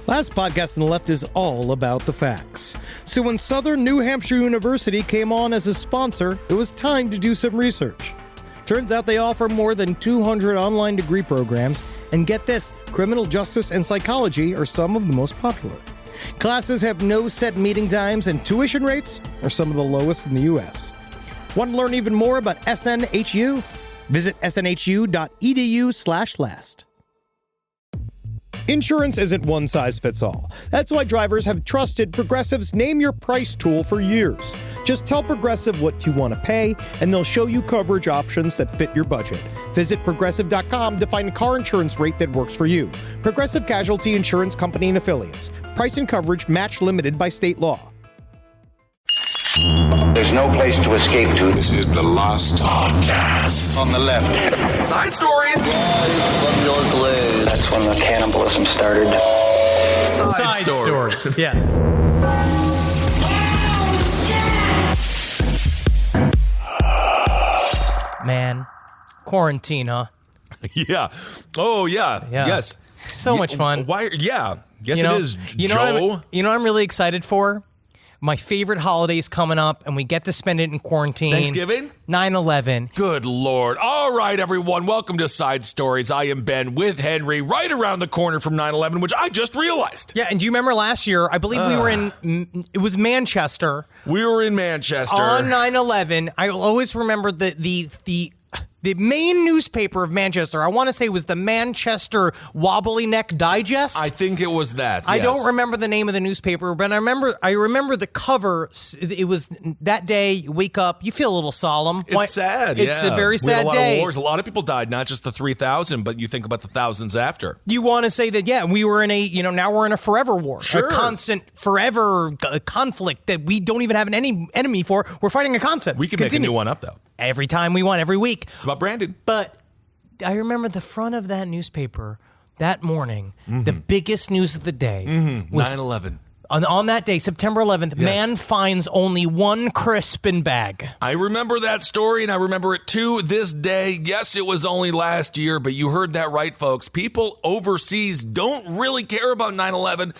Last podcast on the left is all about the facts. So when Southern New Hampshire University came on as a sponsor, it was time to do some research. Turns out they offer more than 200 online degree programs, and get this, criminal justice and psychology are some of the most popular. Classes have no set meeting times, and tuition rates are some of the lowest in the U.S. Want to learn even more about SNHU? Visit snhu.edu/last. Insurance isn't one size fits all. That's why drivers have trusted Progressive's Name Your Price tool for years. Just tell Progressive what you want to pay, and they'll show you coverage options that fit your budget. Visit Progressive.com to find a car insurance rate that works for you. Progressive Casualty Insurance Company and Affiliates. Price and coverage match limited by state law. There's no place to escape to. This is the last podcast. On the left. Side stories. From your glade. That's when the cannibalism started. Side stories. Yes. Man, quarantine, huh? Yeah. Oh, yeah. Yes. So much fun. Why? Yeah. Yes, You know- it is, you know Joe. what I'm really excited for? My favorite holiday's coming up, and we get to spend it in quarantine. Thanksgiving? 9/11. Good Lord. All right, everyone. Welcome to Side Stories. I am Ben with Henry, right around the corner from 9/11, which I just realized. Yeah, and do you remember last year? I believe we were in, it was Manchester. We were in Manchester. On 9/11, I will always remember the main newspaper of Manchester, I want to say, was the Manchester Wobbly Neck Digest. I think it was that. I yes. don't remember the name of the newspaper, but I remember the cover. It was that day. You wake up, you feel a little solemn. It's sad. It's yeah. a very We had sad a lot day. Of wars. A lot of people died, not just the 3,000, but you think about the thousands after. You want to say that, yeah, we were in now we're in a forever war. Sure. A constant, forever conflict that we don't even have an enemy for. We're fighting a constant. We can make a new one up, though. Every time we want, every week. It's about Brandon. But I remember the front of that newspaper that morning, the biggest news of the day was 9/11. on that day, September 11th, man finds only one Crispin bag. I remember that story, and I remember it to this day. Yes, it was only last year, but you heard that right, folks. People overseas don't really care about 9/11.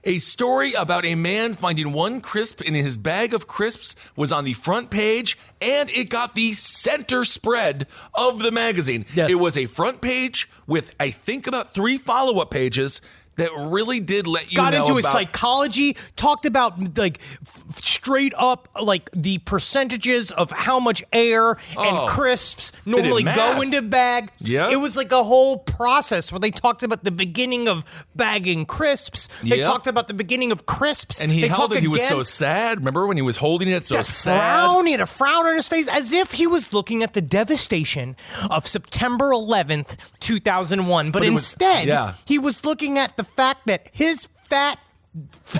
A story about a man finding one crisp in his bag of crisps was on the front page, and it got the center spread of the magazine. Yes. It was a front page with, I think, about 3 follow-up pages that really did let you Got know into his about psychology, talked about like straight up like the percentages of how much air and crisps normally go into bags. Yep. It was like a whole process where they talked about the beginning of bagging crisps. They Yep. talked about the beginning of crisps. And he They held talked it. He was again- so sad. Remember when he was holding it so that sad? frown. He had a frown on his face as if he was looking at the devastation of September 11th, 2001. But it was- instead, yeah. he was looking at the fact that his fat,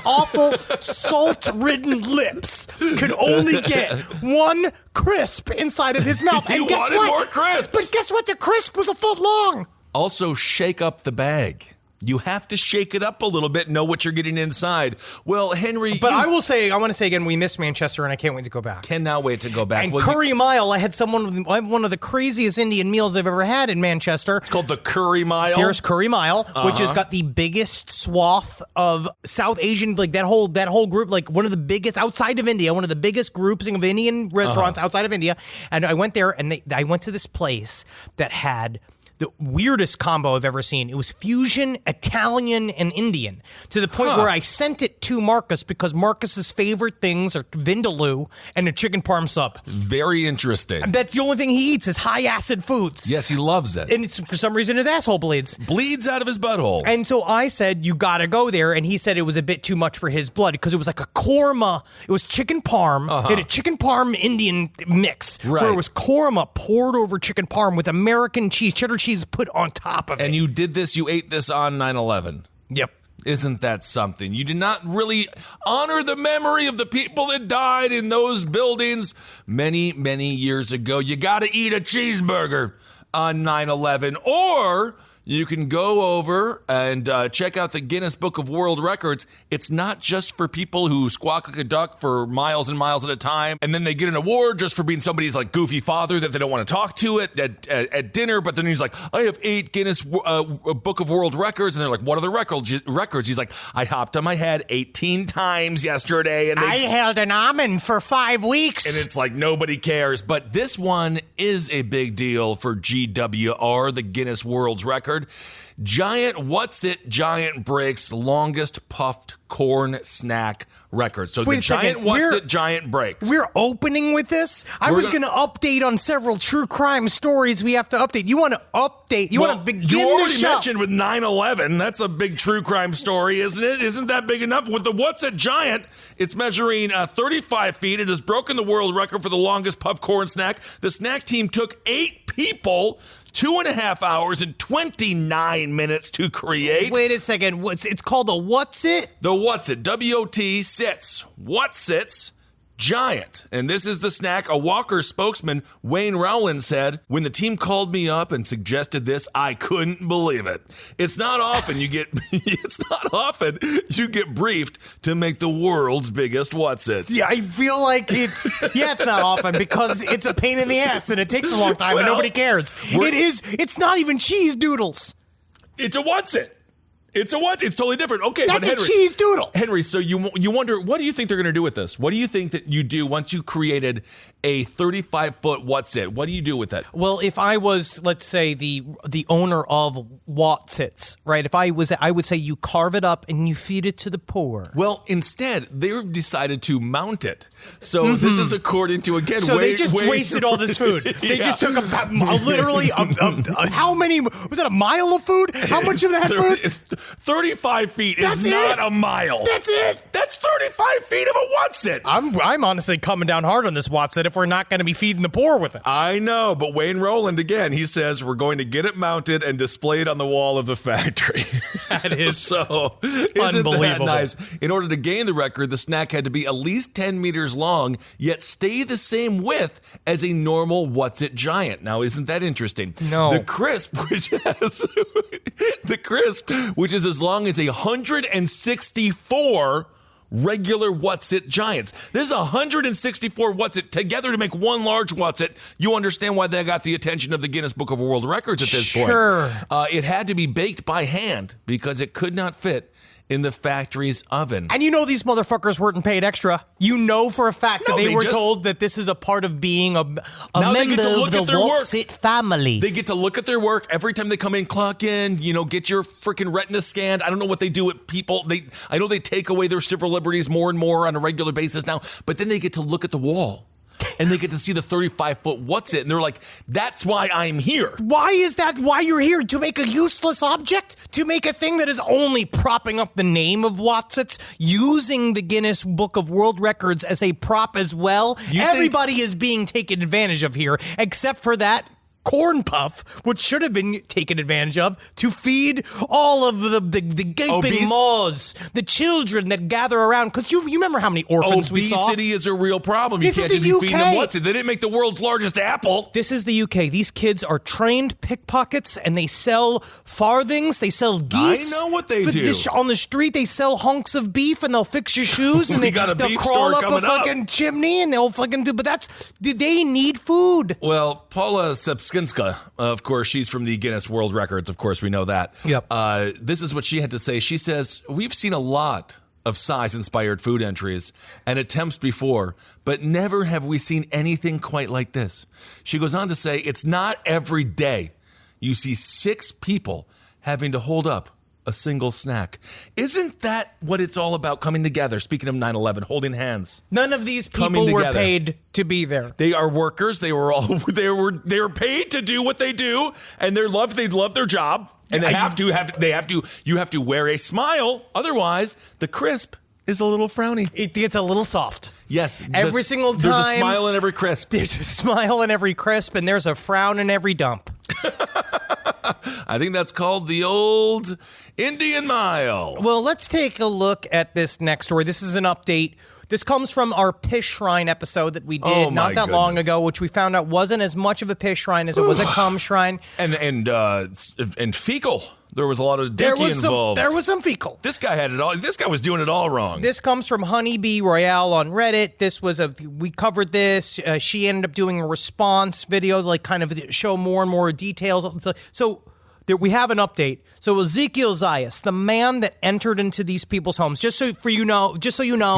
awful, salt-ridden lips could only get one crisp inside of his mouth. He And guess wanted what? more crisps. But guess what? The crisp was a foot long. Also, shake up the bag. You have to shake it up a little bit, know what you're getting inside. Well, Henry, But you I want to say again, we missed Manchester, and I can't wait to go back. cannot wait to go back. And Well, Curry Mile, I had one of the craziest Indian meals I've ever had in Manchester. it's called the Curry Mile. Here's Curry Mile, which has got the biggest swath of South Asian, like that whole group, like one of the biggest outside of India, one of the biggest grouping of Indian restaurants outside of India. And I went there, and I went to this place that had the weirdest combo I've ever seen. It was fusion Italian and Indian, to the point where I sent it to Marcus because Marcus's favorite things are vindaloo and a chicken parm sub. Very interesting. And that's the only thing he eats is high acid foods. Yes, he loves it. And it's, for some reason, his asshole bleeds. Bleeds out of his butthole. And so I said, you gotta go there. And he said it was a bit too much for his blood because it was like a korma. It was chicken parm. It had a chicken parm Indian mix. Right. Where it was korma poured over chicken parm with American cheese, cheddar cheese put on top of it. And you ate this on 9/11. Yep. Isn't that something? You did not really honor the memory of the people that died in those buildings many, many years ago. You got to eat a cheeseburger on 9/11, or you can go over and check out the Guinness Book of World Records. It's not just for people who squawk like a duck for miles and miles at a time, and then they get an award just for being somebody's like goofy father that they don't want to talk to at dinner. But then he's like, I have 8 Guinness Book of World Records, and they're like, what are the records? He's like, I hopped on my head 18 times yesterday, and I held an almond for 5 weeks. And it's like nobody cares. But this one is a big deal for GWR, the Guinness World Record. Giant What's-It Giant breaks longest puffed corn snack record. So the Giant What's-It Giant breaks. We're opening with this? I was going to update on several true crime stories we have to update. You want to update? You want to begin the show? You already mentioned with 9/11. That's a big true crime story, isn't it? Isn't that big enough? With the What's-It Giant, it's measuring 35 feet. It has broken the world record for the longest puffed corn snack. The snack team took 8 people, 2.5 hours and 29 minutes to create. Wait a second. It's called a What's-It? The What's-It. W-O-T sits. What's-It's Giant. And this is the snack. A Walker spokesman, Wayne Rowland, said, when the team called me up and suggested this, I couldn't believe it. It's not often you get briefed to make the world's biggest What's-It. Yeah, I feel like it's not often because it's a pain in the ass and it takes a long time and nobody cares. It's not even cheese doodles. It's a What's-It. It's a what? It's totally different. Okay, that's but Henry, a cheese doodle. Henry, so you wonder, what do you think they're going to do with this? What do you think that you do once you created a 35-foot What's-It? What do you do with that? Well, if I was, let's say, the owner of What's-Its, right? If I would say you carve it up and you feed it to the poor. Well, instead, they've decided to mount it. So this is according to, again, so they just wasted all this food. They just took literally how many, was that a mile of food? How much of that food? 35 feet is not a mile. That's it. That's 35 feet of a What's-It. I'm honestly coming down hard on this What's-It if we're not going to be feeding the poor with it. I know, but Wayne Rowland, again, he says we're going to get it mounted and displayed on the wall of the factory. That is so unbelievable. Isn't that nice? In order to gain the record, the snack had to be at least 10 meters long, yet stay the same width as a normal What's-It Giant. Now, isn't that interesting? No. The crisp, which is as long as 164 regular What's-It Giants. There's 164 What's-It together to make one large What's-It. You understand why they got the attention of the Guinness Book of World Records at this point. Sure. It had to be baked by hand because it could not fit in the factory's oven. And you know these motherfuckers weren't paid extra. You know for a fact that they were told that this is a part of being a member of the What's-It family. They get to look at their work every time they come in, clock in, get your freaking retina scanned. I don't know what they do with people. I know they take away their civil liberties more and more on a regular basis now, but then they get to look at the wall. And they get to see the 35-foot What's-It, and they're like, that's why I'm here. Why is that why you're here? To make a useless object? To make a thing that is only propping up the name of What's-It's? Using the Guinness Book of World Records as a prop as well? Everybody is being taken advantage of here, except for that corn puff, which should have been taken advantage of to feed all of the gaping maws, the children that gather around. Because you remember how many orphans we saw? Obesity is a real problem. You can't just be feeding them What's-It. They didn't make the world's largest apple. This is the UK. These kids are trained pickpockets, and they sell farthings. They sell geese. I know what they do. On the street, they sell hunks of beef, and they'll fix your shoes, and they'll crawl up a fucking chimney, and they'll fucking do. But they need food. Well, Paula Sepskinska, of course, she's from the Guinness World Records. Of course, we know that. Yep. This is what she had to say. She says, we've seen a lot of size-inspired food entries and attempts before, but never have we seen anything quite like this. She goes on to say, it's not every day you see 6 people having to hold up a single snack. Isn't that what it's all about, coming together? Speaking of 9/11, holding hands. None of these people were paid to be there. They are workers. They were paid to do what they do, and they love their job, and you have to wear a smile, otherwise the crisp is a little frowny. It gets a little soft. Yes. Every single time. There's a smile in every crisp. There's a smile in every crisp, and there's a frown in every dump. I think that's called the old Indian Mile. Well, let's take a look at this next story. This is an update. This comes from our Pish Shrine episode that we did not that long ago, which we found out wasn't as much of a Pish Shrine as it was a cum shrine. And fecal. There was a lot of dinky involved. There was some fecal. This guy had it all. This guy was doing it all wrong. This comes from Honeybee Royale on Reddit. We covered this. She ended up doing a response video, like kind of show more and more details. So there, we have an update. So Ezekiel Zayas, the man that entered into these people's homes, just so you know,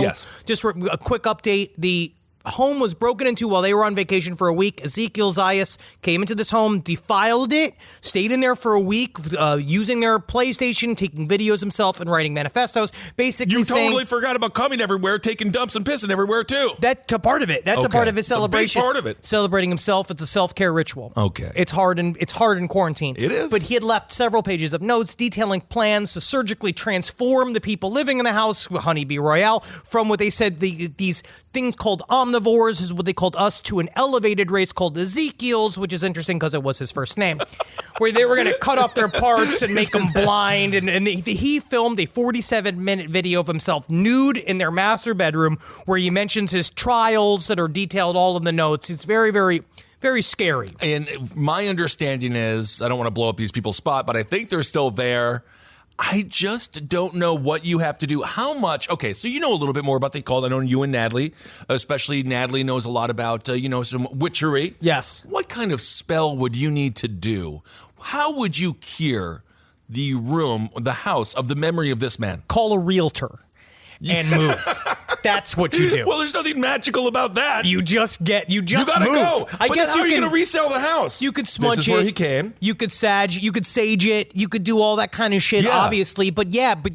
yes. Just for a quick update, the home was broken into while they were on vacation for a week. Ezekiel Zayas came into this home, defiled it, stayed in there for a week, using their PlayStation, taking videos himself and writing manifestos, basically you saying... totally forgot about coming everywhere, taking dumps and pissing everywhere, too. That's a part of it. That's a part of his celebration. It's a big part of it. Celebrating himself. It's a self-care ritual. Okay. It's hard in quarantine. It is. But he had left several pages of notes detailing plans to surgically transform the people living in the house, Honeybee Royale, from what they said these things called omnivores, is what they called us, to an elevated race called Ezekiels, which is interesting because it was his first name, where they were going to cut off their parts and make them blind. And he filmed a 47-minute video of himself nude in their master bedroom where he mentions his trials that are detailed all in the notes. It's very, very, very scary. And my understanding is, I don't want to blow up these people's spot, but I think they're still there. I just don't know what you have to do. How much? Okay, so you know a little bit more about the cult. I know you and Natalie, especially Natalie knows a lot about, some witchery. Yes. What kind of spell would you need to do? How would you cure the house of the memory of this man? Call a realtor and move. That's what you do. Well, there's nothing magical about that. You just gotta move. Go. I but guess how you are you can going to resell the house? You could smudge this is it. Where he came. You could sage it. You could do all that kind of shit, obviously. But I'd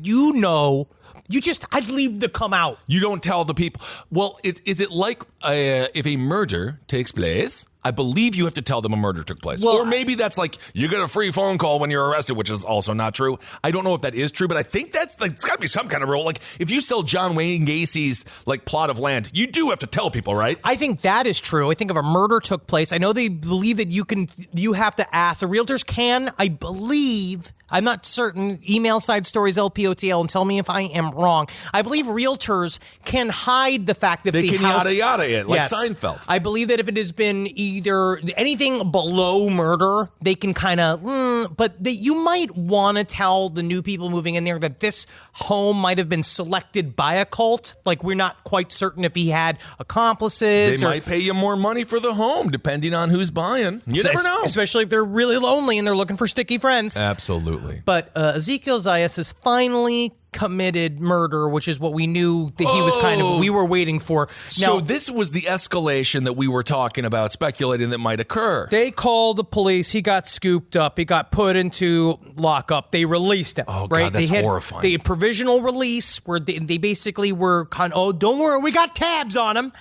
leave the come out. You don't tell the people. Well, is it like if a murder takes place? I believe you have to tell them a murder took place. Well, or maybe that's like, you get a free phone call when you're arrested, which is also not true. I don't know if that is true, but I think that's like, it's got to be some kind of rule. Like, if you sell John Wayne Gacy's like plot of land, you do have to tell people, right? I think that is true. I think if a murder took place, I know they believe that you have to ask. The realtors can, I believe, I'm not certain, email Side Stories LPOTL and tell me if I am wrong. I believe realtors can hide the fact that they the can house... yada yada it, like yes. Seinfeld. I believe that if it has been either anything below murder, they can kind of... but you might want to tell the new people moving in there that this home might have been selected by a cult. Like, we're not quite certain if he had accomplices. They might pay you more money for the home, depending on who's buying. You never know. Especially if they're really lonely and they're looking for sticky friends. Absolutely. But Ezekiel Zayas has finally committed murder, which is what we knew that he was we were waiting for. Now, so this was the escalation that we were talking about, speculating that might occur. They called the police. He got scooped up. He got put into lockup. They released him. Oh, right? God, that's horrifying. They had provisional release where they basically were don't worry, we got tabs on him.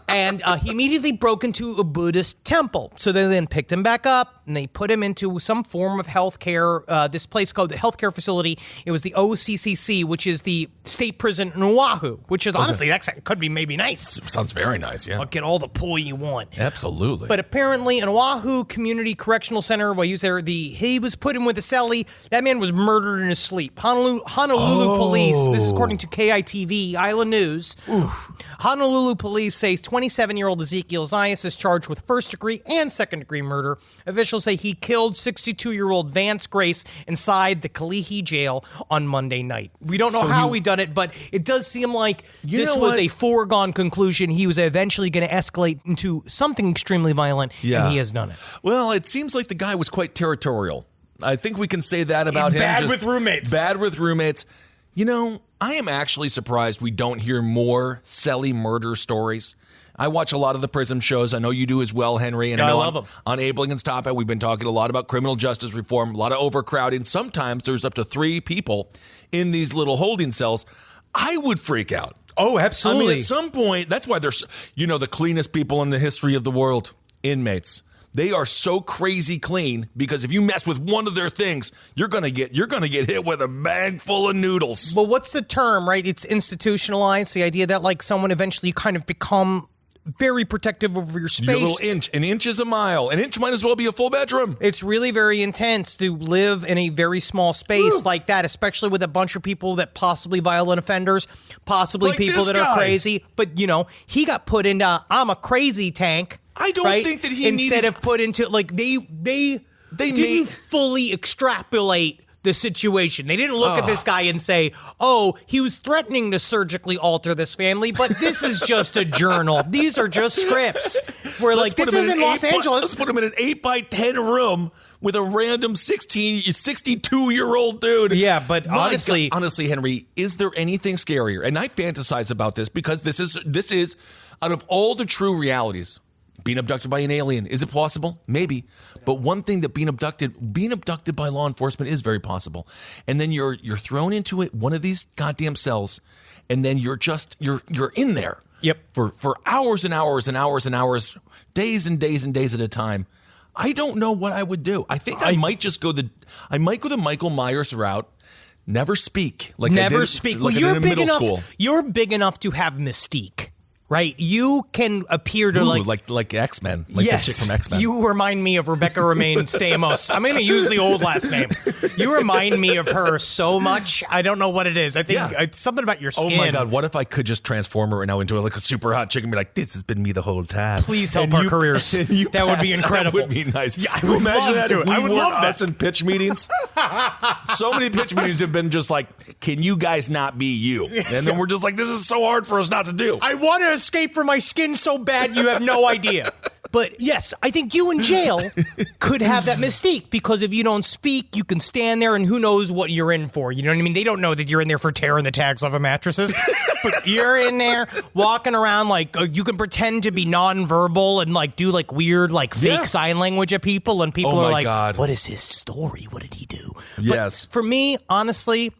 And he immediately broke into a Buddhist temple. So they then picked him back up and they put him into some form of healthcare. This place called the healthcare facility. It was the OCCC, which is the state prison in Oahu, which is honestly, that could be maybe nice. Sounds very nice, yeah. Get all the pull you want. Absolutely. But apparently in Oahu Community Correctional Center, while he was there, he was put in with a cellie. That man was murdered in his sleep. Honolulu police, this is according to KITV, Island News. Oof. Honolulu police say 27-year-old Ezekiel Zayas is charged with first-degree and second-degree murder. Officials say he killed 62-year-old Vance Grace inside the Kalihi jail on Monday night. We don't know how he done it, but it does seem like this was a foregone conclusion. He was eventually going to escalate into something extremely violent, and he has done it. Well, it seems like the guy was quite territorial. I think we can say that about him. Bad with roommates. Bad with roommates. You know, I am actually surprised we don't hear more celly murder stories. I watch a lot of the prison shows. I know you do as well, Henry. And I know love them. On Ablingen's topic, we've been talking a lot about criminal justice reform, a lot of overcrowding. Sometimes there's up to 3 people in these little holding cells. I would freak out. Oh, absolutely. I mean, at some point, that's why there's, the cleanest people in the history of the world, inmates. They are so crazy clean because if you mess with one of their things, you're gonna get hit with a bag full of noodles. But what's the term, right? It's institutionalized. The idea that like someone eventually kind of become very protective over your space. Your little inch. An inch is a mile. An inch might as well be a full bedroom. It's really very intense to live in a very small space like that, especially with a bunch of people that possibly violent offenders, possibly Like people this that guy. are crazy. But, he got put into I'm a crazy tank. I don't think that he Instead of put into, like, they didn't fully extrapolate the situation. They didn't look at this guy and say, oh, he was threatening to surgically alter this family, but this is just a journal. These are just scripts. We're this is in Los Angeles. Let's put him in an 8x10 room with a random 62-year-old dude. Yeah, but honestly, Henry, is there anything scarier? And I fantasize about this because this is out of all the true realities. Being abducted by an alien, is it possible? Maybe. But one thing that being abducted by law enforcement is very possible. And then you're thrown into one of these goddamn cells, and then you're in there. Yep. For hours and hours and hours and hours, days and days and days at a time. I don't know what I would do. I think I might go the Michael Myers route. Never speak. Never speak. Well, you're big enough. School. You're big enough to have mystique. Right, you can appear to like X-Men, like the chick from X-Men. You remind me of Rebecca Romaine Stamos. I'm going to use the old last name. You remind me of her so much. I don't know what it is. I think something about your skin. Oh my God, what if I could just transform her now into like a super hot chick and be like, this has been me the whole time. Please help our careers. That would be incredible. That would be nice. Yeah, I would love to. I would love that. In pitch meetings. So many pitch meetings have been just like, can you guys not be you? And then we're just like, this is so hard for us not to do. I want to escape from my skin so bad you have no idea. But yes, I think you in jail could have that mystique because if you don't speak, you can stand there and who knows what you're in for. You know what I mean? They don't know that you're in there for tearing the tags off of mattresses. But you're in there walking around like you can pretend to be nonverbal and like do like weird like fake sign language at people and people are like, God. What is his story? What did he do? Yes. But for me, honestly,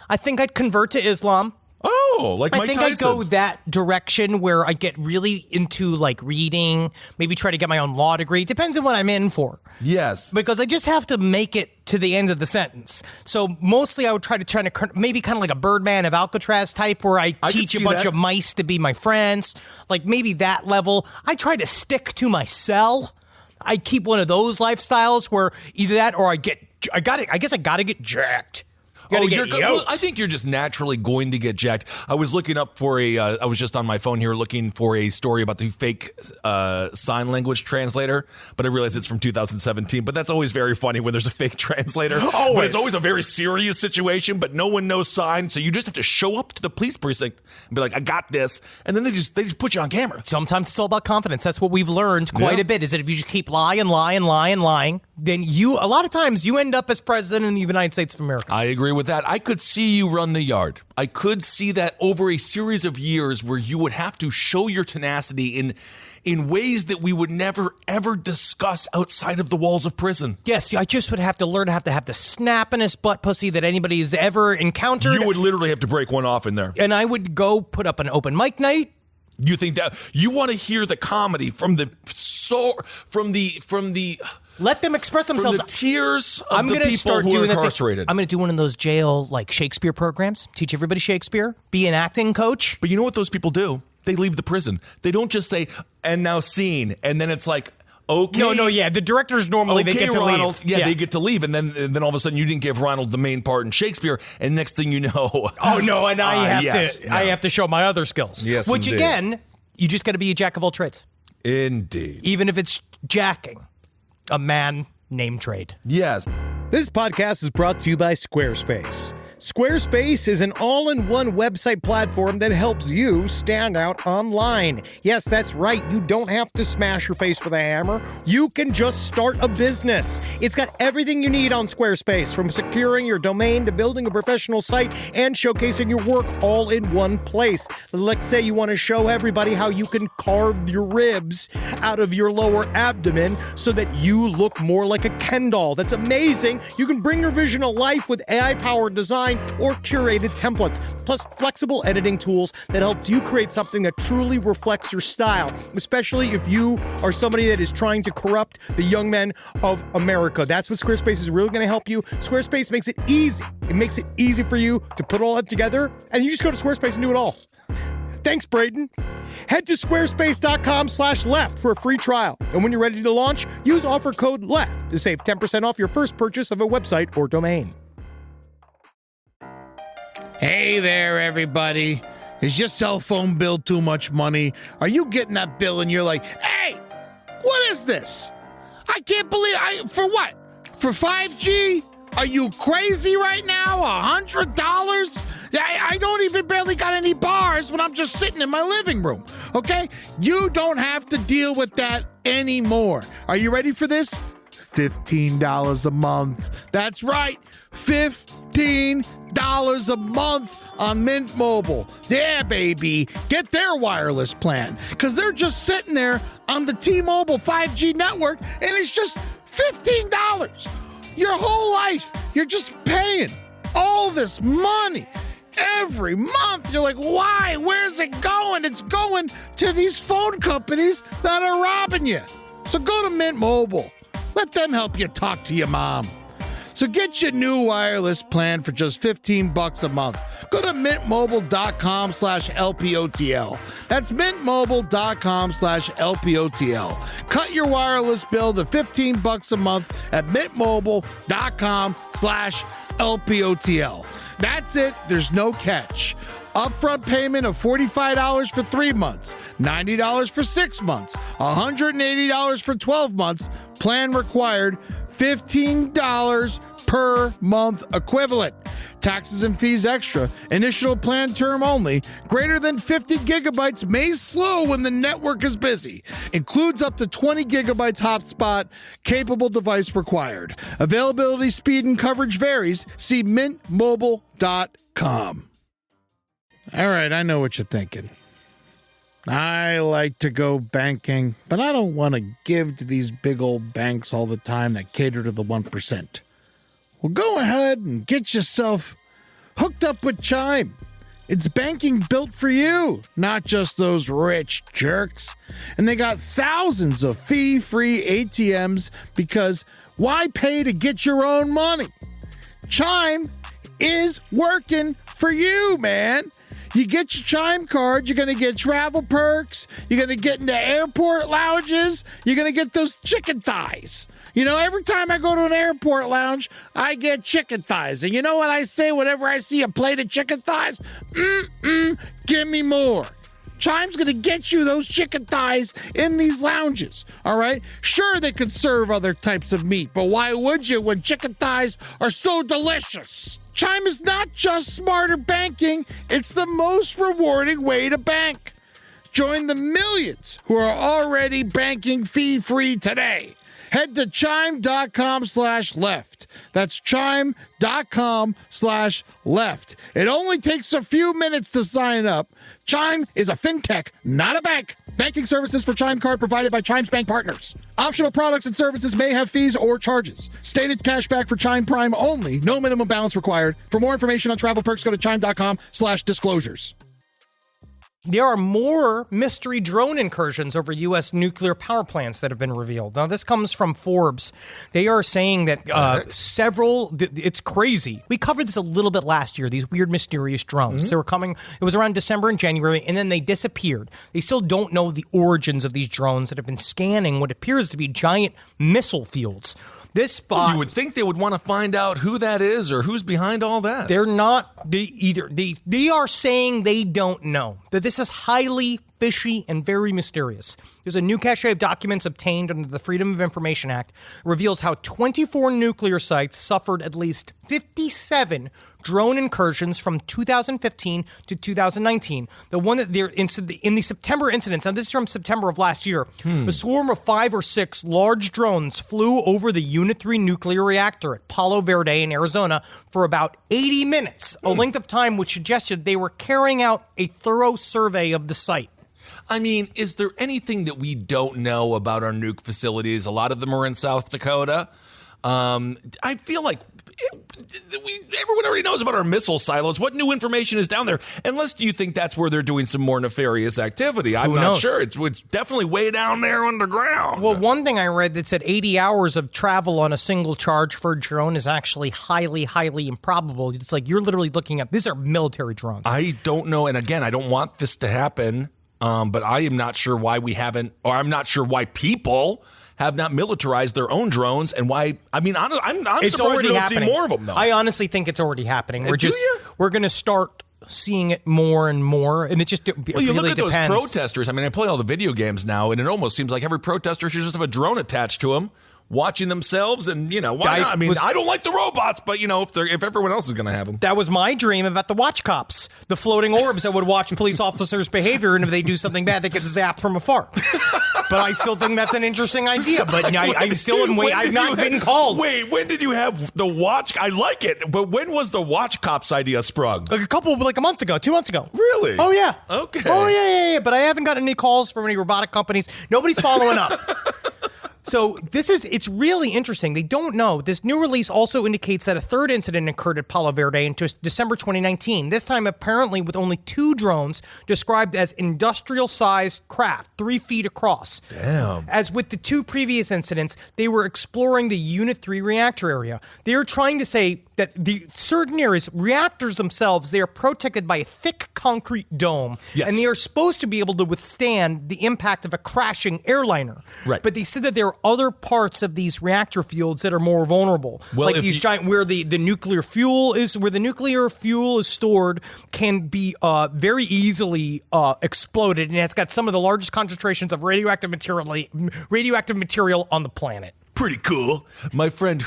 I think I'd convert to Islam. Oh, like Mike Tyson. I think I'd go that direction where I get really into like reading, maybe try to get my own law degree. Depends on what I'm in for. Yes. Because I just have to make it to the end of the sentence. So mostly I would try to maybe kind of like a Birdman of Alcatraz type where I teach a bunch of mice to be my friends. Like maybe that level. I try to stick to my cell. I keep one of those lifestyles where either that or I guess I gotta get jacked. I think you're just naturally going to get jacked. I was looking up for I was just on my phone here looking for a story about the fake sign language translator, but I realized it's from 2017. But that's always very funny when there's a fake translator. Always. But it's always a very serious situation, but no one knows sign, so you just have to show up to the police precinct and be like, I got this. And then they just put you on camera. Sometimes it's all about confidence. That's what we've learned quite a bit, is that if you just keep lying, then a lot of times you end up as president of the United States of America. I agree with that. I could see you run the yard. I could see that over a series of years where you would have to show your tenacity in ways that we would never, ever discuss outside of the walls of prison. Yes, I just would have to learn to have the snappinest butt pussy that anybody's ever encountered. You would literally have to break one off in there. And I would go put up an open mic night. You think that you want to hear the comedy from the let them express themselves. From the tears of the people who are incarcerated. I'm going to do one of those jail like Shakespeare programs. Teach everybody Shakespeare. Be an acting coach. But you know what those people do? They leave the prison. They don't just say, and now scene. And then it's like, okay. No, yeah. The directors normally, they get to Ronald, leave. Yeah, they get to leave. And then all of a sudden you didn't give Ronald the main part in Shakespeare. And next thing you know. Oh, no. And I have to show my other skills. Yes, Which, indeed. again, you just got to be a jack of all trades. Indeed. Even if it's jacking a man name trade. Yes. This podcast is brought to you by Squarespace. Squarespace is an all-in-one website platform that helps you stand out online. Yes, that's right. You don't have to smash your face with a hammer. You can just start a business. It's got everything you need on Squarespace, from securing your domain to building a professional site and showcasing your work all in one place. Let's say you want to show everybody how you can carve your ribs out of your lower abdomen so that you look more like a Ken doll. That's amazing. You can bring your vision to life with AI-powered design or curated templates, plus flexible editing tools that helps you create something that truly reflects your style, especially if you are somebody that is trying to corrupt the young men of America. That's what Squarespace is really going to help you. Squarespace makes it easy. It makes it easy for you to put all that together, and you just go to Squarespace and do it all. Thanks, Braden. Head to squarespace.com/left for a free trial. And when you're ready to launch, use offer code LEFT to save 10% off your first purchase of a website or domain. Hey there, everybody. Is your cell phone bill too much money? Are you getting that bill and you're like, hey, what is this? I can't believe for what? For 5G? Are you crazy right now? $100? I don't even barely got any bars when I'm just sitting in my living room, okay? You don't have to deal with that anymore. Are you ready for this? $15 a month. That's right, $15 a month on Mint Mobile. Yeah, baby. Get their wireless plan, because they're just sitting there on the T-Mobile 5G network, and it's just $15. Your whole life, you're just paying all this money every month. You're like, why? Where's it going? It's going to these phone companies that are robbing you. So go to Mint Mobile. Let them help you talk to your mom. So get your new wireless plan for just $15 a month. Go to mintmobile.com/LPOTL. That's mintmobile.com/LPOTL. Cut your wireless bill to $15 a month at mintmobile.com/LPOTL. That's it. There's no catch. Upfront payment of $45 for 3 months, $90 for 6 months, $180 for 12 months. Plan required, $15 per month equivalent. Taxes and fees extra. Initial plan term only. Greater than 50 gigabytes may slow when the network is busy. Includes up to 20 gigabytes hotspot. Capable device required. Availability, speed, and coverage varies. See mintmobile.com. All right, I know what you're thinking. I like to go banking, but I don't want to give to these big old banks all the time that cater to the 1%. Well, go ahead and get yourself hooked up with Chime. It's banking built for you, not just those rich jerks. And they got thousands of fee-free ATMs, because why pay to get your own money? Chime is working for you, man. You get your Chime card, you're going to get travel perks, you're going to get into airport lounges, you're going to get those chicken thighs. You know, every time I go to an airport lounge, I get chicken thighs. And you know what I say whenever I see a plate of chicken thighs? Give me more. Chime's going to get you those chicken thighs in these lounges, all right? Sure, they could serve other types of meat, but why would you when chicken thighs are so delicious? Chime is not just smarter banking, it's the most rewarding way to bank. Join the millions who are already banking fee-free today. Head to chime.com/left. That's chime.com/left. It only takes a few minutes to sign up. Chime is a fintech, not a bank. Banking services for Chime Card provided by Chime's bank partners. Optional products and services may have fees or charges. Stated cashback for Chime Prime only. No minimum balance required. For more information on travel perks, go to chime.com/disclosures. There are more mystery drone incursions over U.S. nuclear power plants that have been revealed. Now, this comes from Forbes. They are saying that it's crazy. We covered this a little bit last year, these weird, mysterious drones. They were coming, it was around December and January, and then they disappeared. They still don't know the origins of these drones that have been scanning what appears to be giant missile fields. This spot, you would think they would want to find out who that is or who's behind all that. They're not. They are saying they don't know. That this is highly fishy and very mysterious. There's a new cache of documents obtained under the Freedom of Information Act reveals how 24 nuclear sites suffered at least 57 drone incursions from 2015 to 2019. The one that they're in the September incidents, now this is from September of last year, a swarm of 5 or 6 large drones flew over the Unit 3 nuclear reactor at Palo Verde in Arizona for about 80 minutes, a length of time which suggested they were carrying out a thorough survey of the site. I mean, is there anything that we don't know about our nuke facilities? A lot of them are in South Dakota. I feel like everyone already knows about our missile silos. What new information is down there? Unless you think that's where they're doing some more nefarious activity. I'm not sure. It's definitely way down there underground. Well, one thing I read that said 80 hours of travel on a single charge for a drone is actually highly, highly improbable. It's like you're literally looking at, these are military drones. I don't know. And again, I don't want this to happen. But I am not sure why we haven't, or I'm not sure why people have not militarized their own drones, and why. I mean, I'm It's surprised already we don't happening. see more of them, though. I honestly think it's already happening. Do you? We're going to start seeing it more and more, and it just Well, you really look at depends. those protesters. I mean, I play all the video games now, and it almost seems like every protester should just have a drone attached to them, watching themselves. And why not? I mean, I don't like the robots, but if everyone else is going to have them, That was my dream about the watch cops, the floating orbs that would watch police officers' behavior, and if they do something bad, they get zapped from afar. But I still think that's an interesting idea. But I still am waiting. I've not been called. Wait, when did you have the watch? I like it, but when was the watch cops idea sprung? Like a month ago, 2 months ago. Really? Oh, yeah. Okay. Oh, yeah. But I haven't gotten any calls from any robotic companies. Nobody's following up. So it's really interesting. They don't know. This new release also indicates that a third incident occurred at Palo Verde in December 2019. This time, apparently, with only 2 drones described as industrial-sized craft, 3 feet across. Damn. As with the 2 previous incidents, they were exploring the Unit 3 reactor area. They are trying to say that the certain areas, reactors themselves, they are protected by a thick concrete dome. Yes. And they are supposed to be able to withstand the impact of a crashing airliner. Right. But they said that there are other parts of these reactor fields that are more vulnerable. Well, like these giant, where the nuclear fuel is stored, can be very easily exploded, and it's got some of the largest concentrations of radioactive material on the planet. Pretty cool. My friend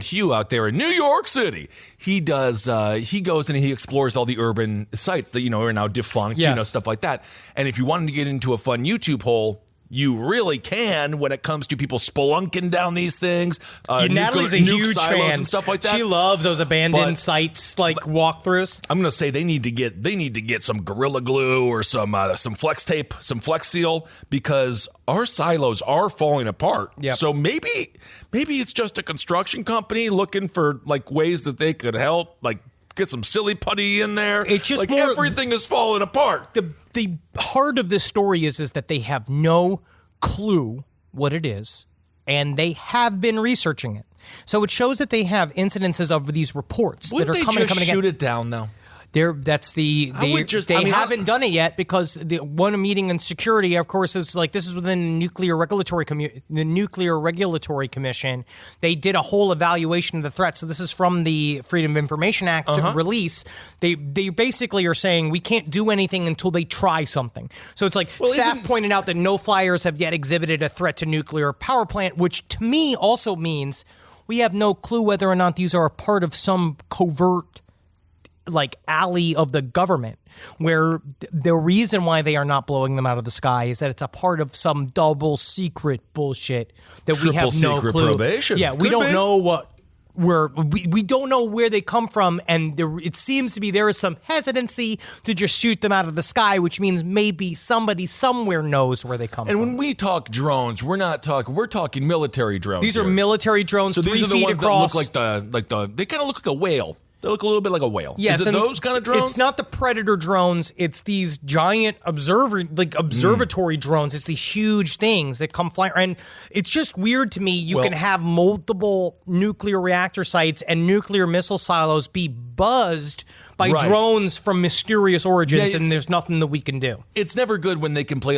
Hugh out there in New York City, he goes and he explores all the urban sites that are now defunct, Yes. stuff like that. And if you wanted to get into a fun YouTube hole, you really can when it comes to people spelunking down these things. Natalie's a nuke huge silos fan and stuff like that. She loves those abandoned But- sites, like walkthroughs. I'm gonna say they need to get some Gorilla Glue or some Flex tape, some Flex Seal, because our silos are falling apart. Yep. So maybe it's just a construction company looking for ways that they could help, get some silly putty in there. It's just more- everything is falling apart. The heart of this story is that they have no clue what it is, and they have been researching it. So it shows that they have incidences of these reports Wouldn't that are they coming just again. shoot it down though? They haven't done it yet because the one meeting in security, of course, is this is within the Nuclear Regulatory Commission. They did a whole evaluation of the threat. So this is from the Freedom of Information Act release. They basically are saying we can't do anything until they try something. So it's staff pointed out that no flyers have yet exhibited a threat to nuclear power plant, which to me also means we have no clue whether or not these are a part of some covert alley of the government, where the reason why they are not blowing them out of the sky is that it's a part of some double secret bullshit that we have no secret clue. probation. Yeah, we Could don't be. know we don't know where they come from, and it seems to be there is some hesitancy to just shoot them out of the sky, which means maybe somebody somewhere knows where they come And from. when we talk drones, we're talking military drones. These are here. military drones, So 3 these are the feet ones across. that look they kind of look like a whale. They look a little bit like a whale. Yes, Is it and those kind of drones? It's not the Predator drones. It's these giant observatory drones. It's these huge things that come flying. And it's just weird to me. You can have multiple nuclear reactor sites and nuclear missile silos be buzzed by Right. drones from mysterious origins, Yeah, and there's nothing that we can do. It's never good when they can play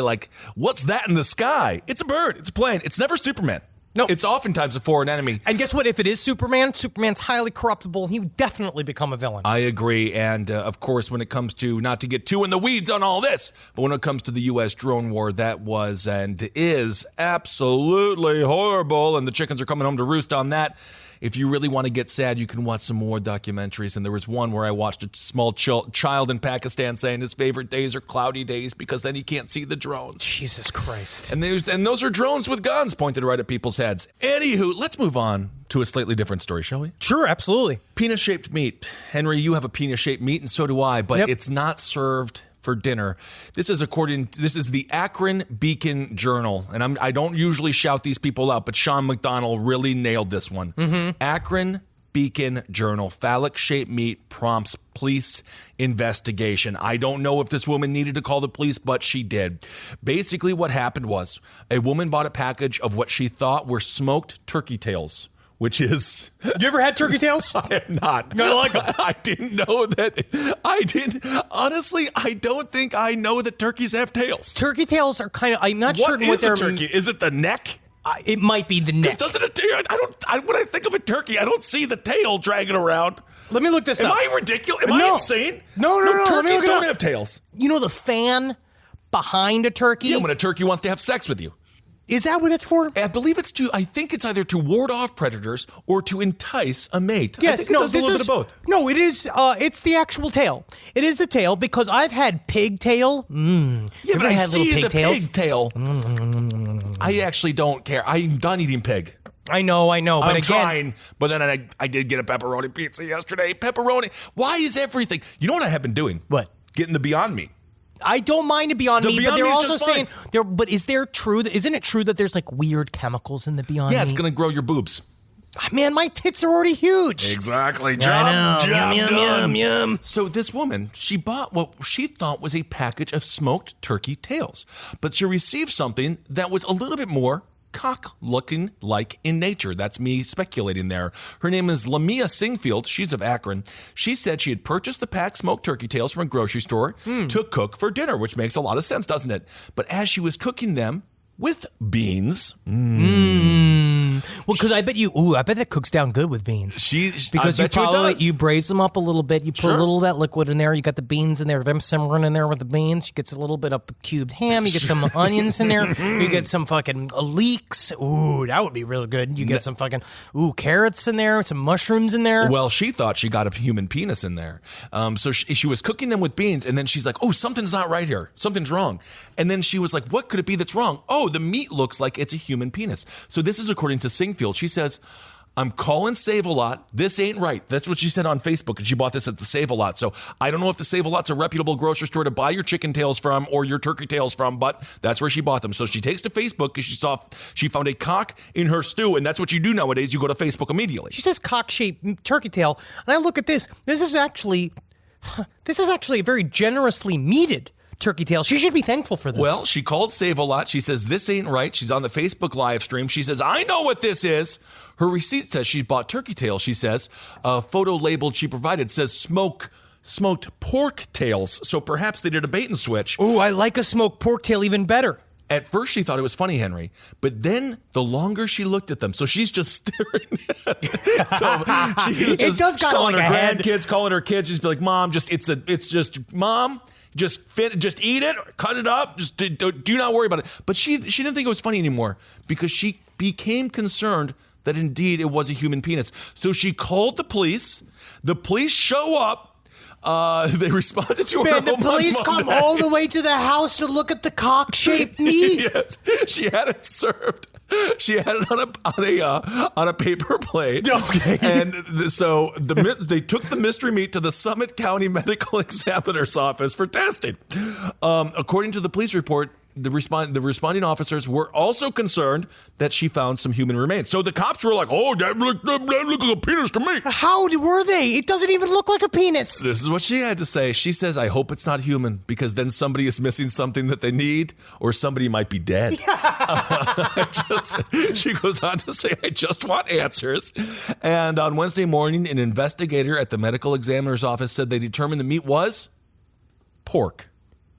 what's that in the sky? It's a bird. It's a plane. It's never Superman. No. It's oftentimes a foreign enemy. And guess what? If it is Superman's highly corruptible. He would definitely become a villain. I agree. And of course, when it comes to, not to get too in the weeds on all this, but when it comes to the U.S. drone war, that was and is absolutely horrible. And the chickens are coming home to roost on that. If you really want to get sad, you can watch some more documentaries. And there was one where I watched a small child in Pakistan saying his favorite days are cloudy days because then he can't see the drones. Jesus Christ. And those are drones with guns pointed right at people's heads. Anywho, let's move on to a slightly different story, shall we? Sure, absolutely. Penis-shaped meat. Henry, you have a penis-shaped meat, and so do I, but Yep. It's not served for dinner. This is the Akron Beacon Journal, and I don't usually shout these people out, but Sean McDonald really nailed this one. Akron Beacon Journal, phallic-shaped meat prompts police investigation. I don't know if this woman needed to call the police, but she did. Basically, what happened was a woman bought a package of what she thought were smoked turkey tails, which is... You ever had turkey tails? I have not. I like them. I didn't know that. I didn't. Honestly, I don't think I know that turkeys have tails. Turkey tails are kind of, I'm not What certain what is they're... a turkey? Is it the neck? It might be the neck. Doesn't it? When I think of a turkey, I don't see the tail dragging around. Let me look this Am up. I ridiculous? Am I insane? No. Let me look Turkeys it don't up. have tails. You know the fan behind a turkey? Yeah, when a turkey wants to have sex with you. Is that what it's for? I believe I think it's either to ward off predators or to entice a mate. Yes, I think it does a little bit of both. No, it is. It's the actual tail. It is the tail because I've had pigtail. Yeah, You but ever I had little see the pigtails? pigtail. I actually don't care. I'm done eating pig. I know. But I'm again, trying, but then I did get a pepperoni pizza yesterday. Pepperoni. Why is everything? You know what I have been doing? What? Getting the Beyond Meat. I don't mind a Beyond The Meat, but Beyond they're Meat's also just saying fine. But isn't it true that there's like weird chemicals in the Beyond Meat? Yeah, it's going to grow your boobs. Man, my tits are already huge. Exactly. I know. Yum. So this woman, she bought what she thought was a package of smoked turkey tails, but she received something that was a little bit more cock-looking like in nature. That's me speculating there. Her name is Lamia Singfield. She's of Akron. She said she had purchased the packed smoked turkey tails from a grocery store to cook for dinner, which makes a lot of sense, doesn't it? But as she was cooking them with beans... Well, because I bet that cooks down good with beans. Because you braise them up a little bit. You put a little of that liquid in there. You got the beans in there. Them simmering in there with the beans. You get a little bit of cubed ham. You get some onions in there. You get some fucking leeks. Ooh, that would be really good. You get some fucking carrots in there. Some mushrooms in there. Well, she thought she got a human penis in there. So she was cooking them with beans, and then she's like, oh, something's not right here. Something's wrong. And then she was like, what could it be that's wrong? Oh, the meat looks like it's a human penis. So this is according to Singfield. She says, I'm calling Save-A-Lot. This ain't right. That's what she said on Facebook, and she bought this at the Save-A-Lot. So I don't know if the Save-A-Lot's a reputable grocery store to buy your chicken tails from or your turkey tails from, but that's where she bought them. So she takes to Facebook because she found a cock in her stew, and that's what you do nowadays. You go to Facebook immediately. She says cock-shaped turkey tail, and I look at this. This is actually a very generously meated turkey tail. She should be thankful for this. Well, she called Save-A-Lot. She says, this ain't right. She's on the Facebook live stream. She says, I know what this is. Her receipt says she bought turkey tail. She says, a photo labeled she provided says smoked pork tails. So perhaps they did a bait and switch. Ooh, I like a smoked pork tail even better. At first, she thought it was funny, Henry, but then the longer she looked at them, so she's just staring at it. So she's It does kinda calling like her a head. grandkids, calling her kids, just be like, Mom, Mom, just eat it, cut it up, just do not worry about it. But she didn't think it was funny anymore because she became concerned that indeed it was a human penis. So she called the police. The police show up. They responded to her. Man, the police come all the way to the house to look at the cock-shaped meat. Yes, she had it served. She had it on a paper plate. Okay. And so they took the mystery meat to the Summit County Medical Examiner's office for testing. According to the police report, the responding officers were also concerned that she found some human remains. So the cops were like, oh, that looked like a penis to me. How were they? It doesn't even look like a penis. This is what she had to say. She says, I hope it's not human because then somebody is missing something that they need or somebody might be dead. She goes on to say, I just want answers. And on Wednesday morning, an investigator at the medical examiner's office said they determined the meat was pork.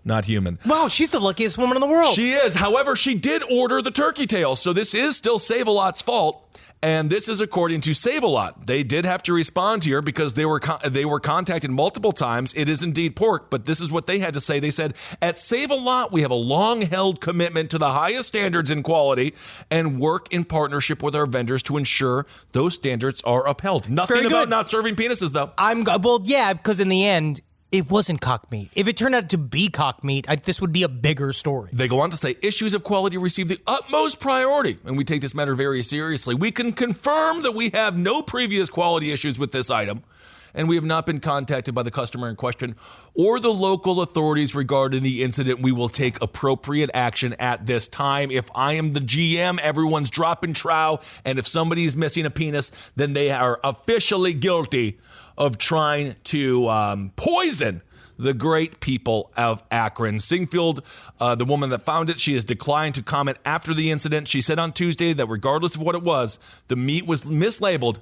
Not human. Wow, she's the luckiest woman in the world. She is. However, she did order the turkey tail, so this is still Save-A-Lot's fault. And this is according to Save-A-Lot. They did have to respond here because they were contacted multiple times. It is indeed pork, but this is what they had to say. They said, at Save-A-Lot, we have a long-held commitment to the highest standards in quality and work in partnership with our vendors to ensure those standards are upheld. Nothing Very about good. not serving penises, though. Because in the end, it wasn't cock meat. If it turned out to be cock meat, this would be a bigger story. They go on to say, issues of quality receive the utmost priority, and we take this matter very seriously. We can confirm that we have no previous quality issues with this item, and we have not been contacted by the customer in question or the local authorities regarding the incident. We will take appropriate action at this time. If I am the GM, everyone's dropping trow, and if somebody is missing a penis, then they are officially guilty of trying to poison the great people of Akron. Singfield, the woman that found it, she has declined to comment after the incident. She said on Tuesday that regardless of what it was, the meat was mislabeled,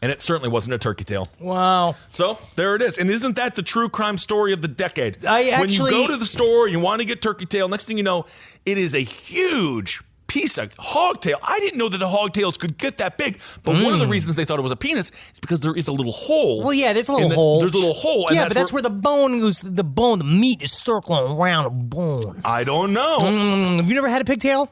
and it certainly wasn't a turkey tail. Wow. So there it is. And isn't that the true crime story of the decade? When you go to the store, you want to get turkey tail, next thing you know, it is a huge piece of hogtail. I didn't know that the hogtails could get that big, but one of the reasons they thought it was a penis is because there is a little hole. Well, yeah, there's a little hole. There's a little hole. Yeah, but that's where the bone goes. The meat is circling around a bone. I don't know. Have you never had a pigtail?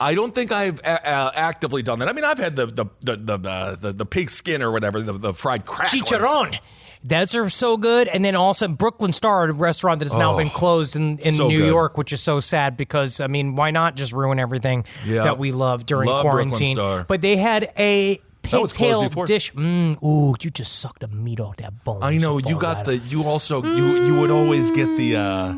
I don't think I've actively done that. I mean, I've had the pig skin or whatever, the fried cracklings. Chicharron. Those are so good. And then also Brooklyn Star, a restaurant that has now been closed in so New good. York, which is so sad because, I mean, why not just ruin everything that we love during quarantine? Star. But they had a pigtail before. dish. Ooh, you just sucked the meat off that bone. I know. You got you would always get the,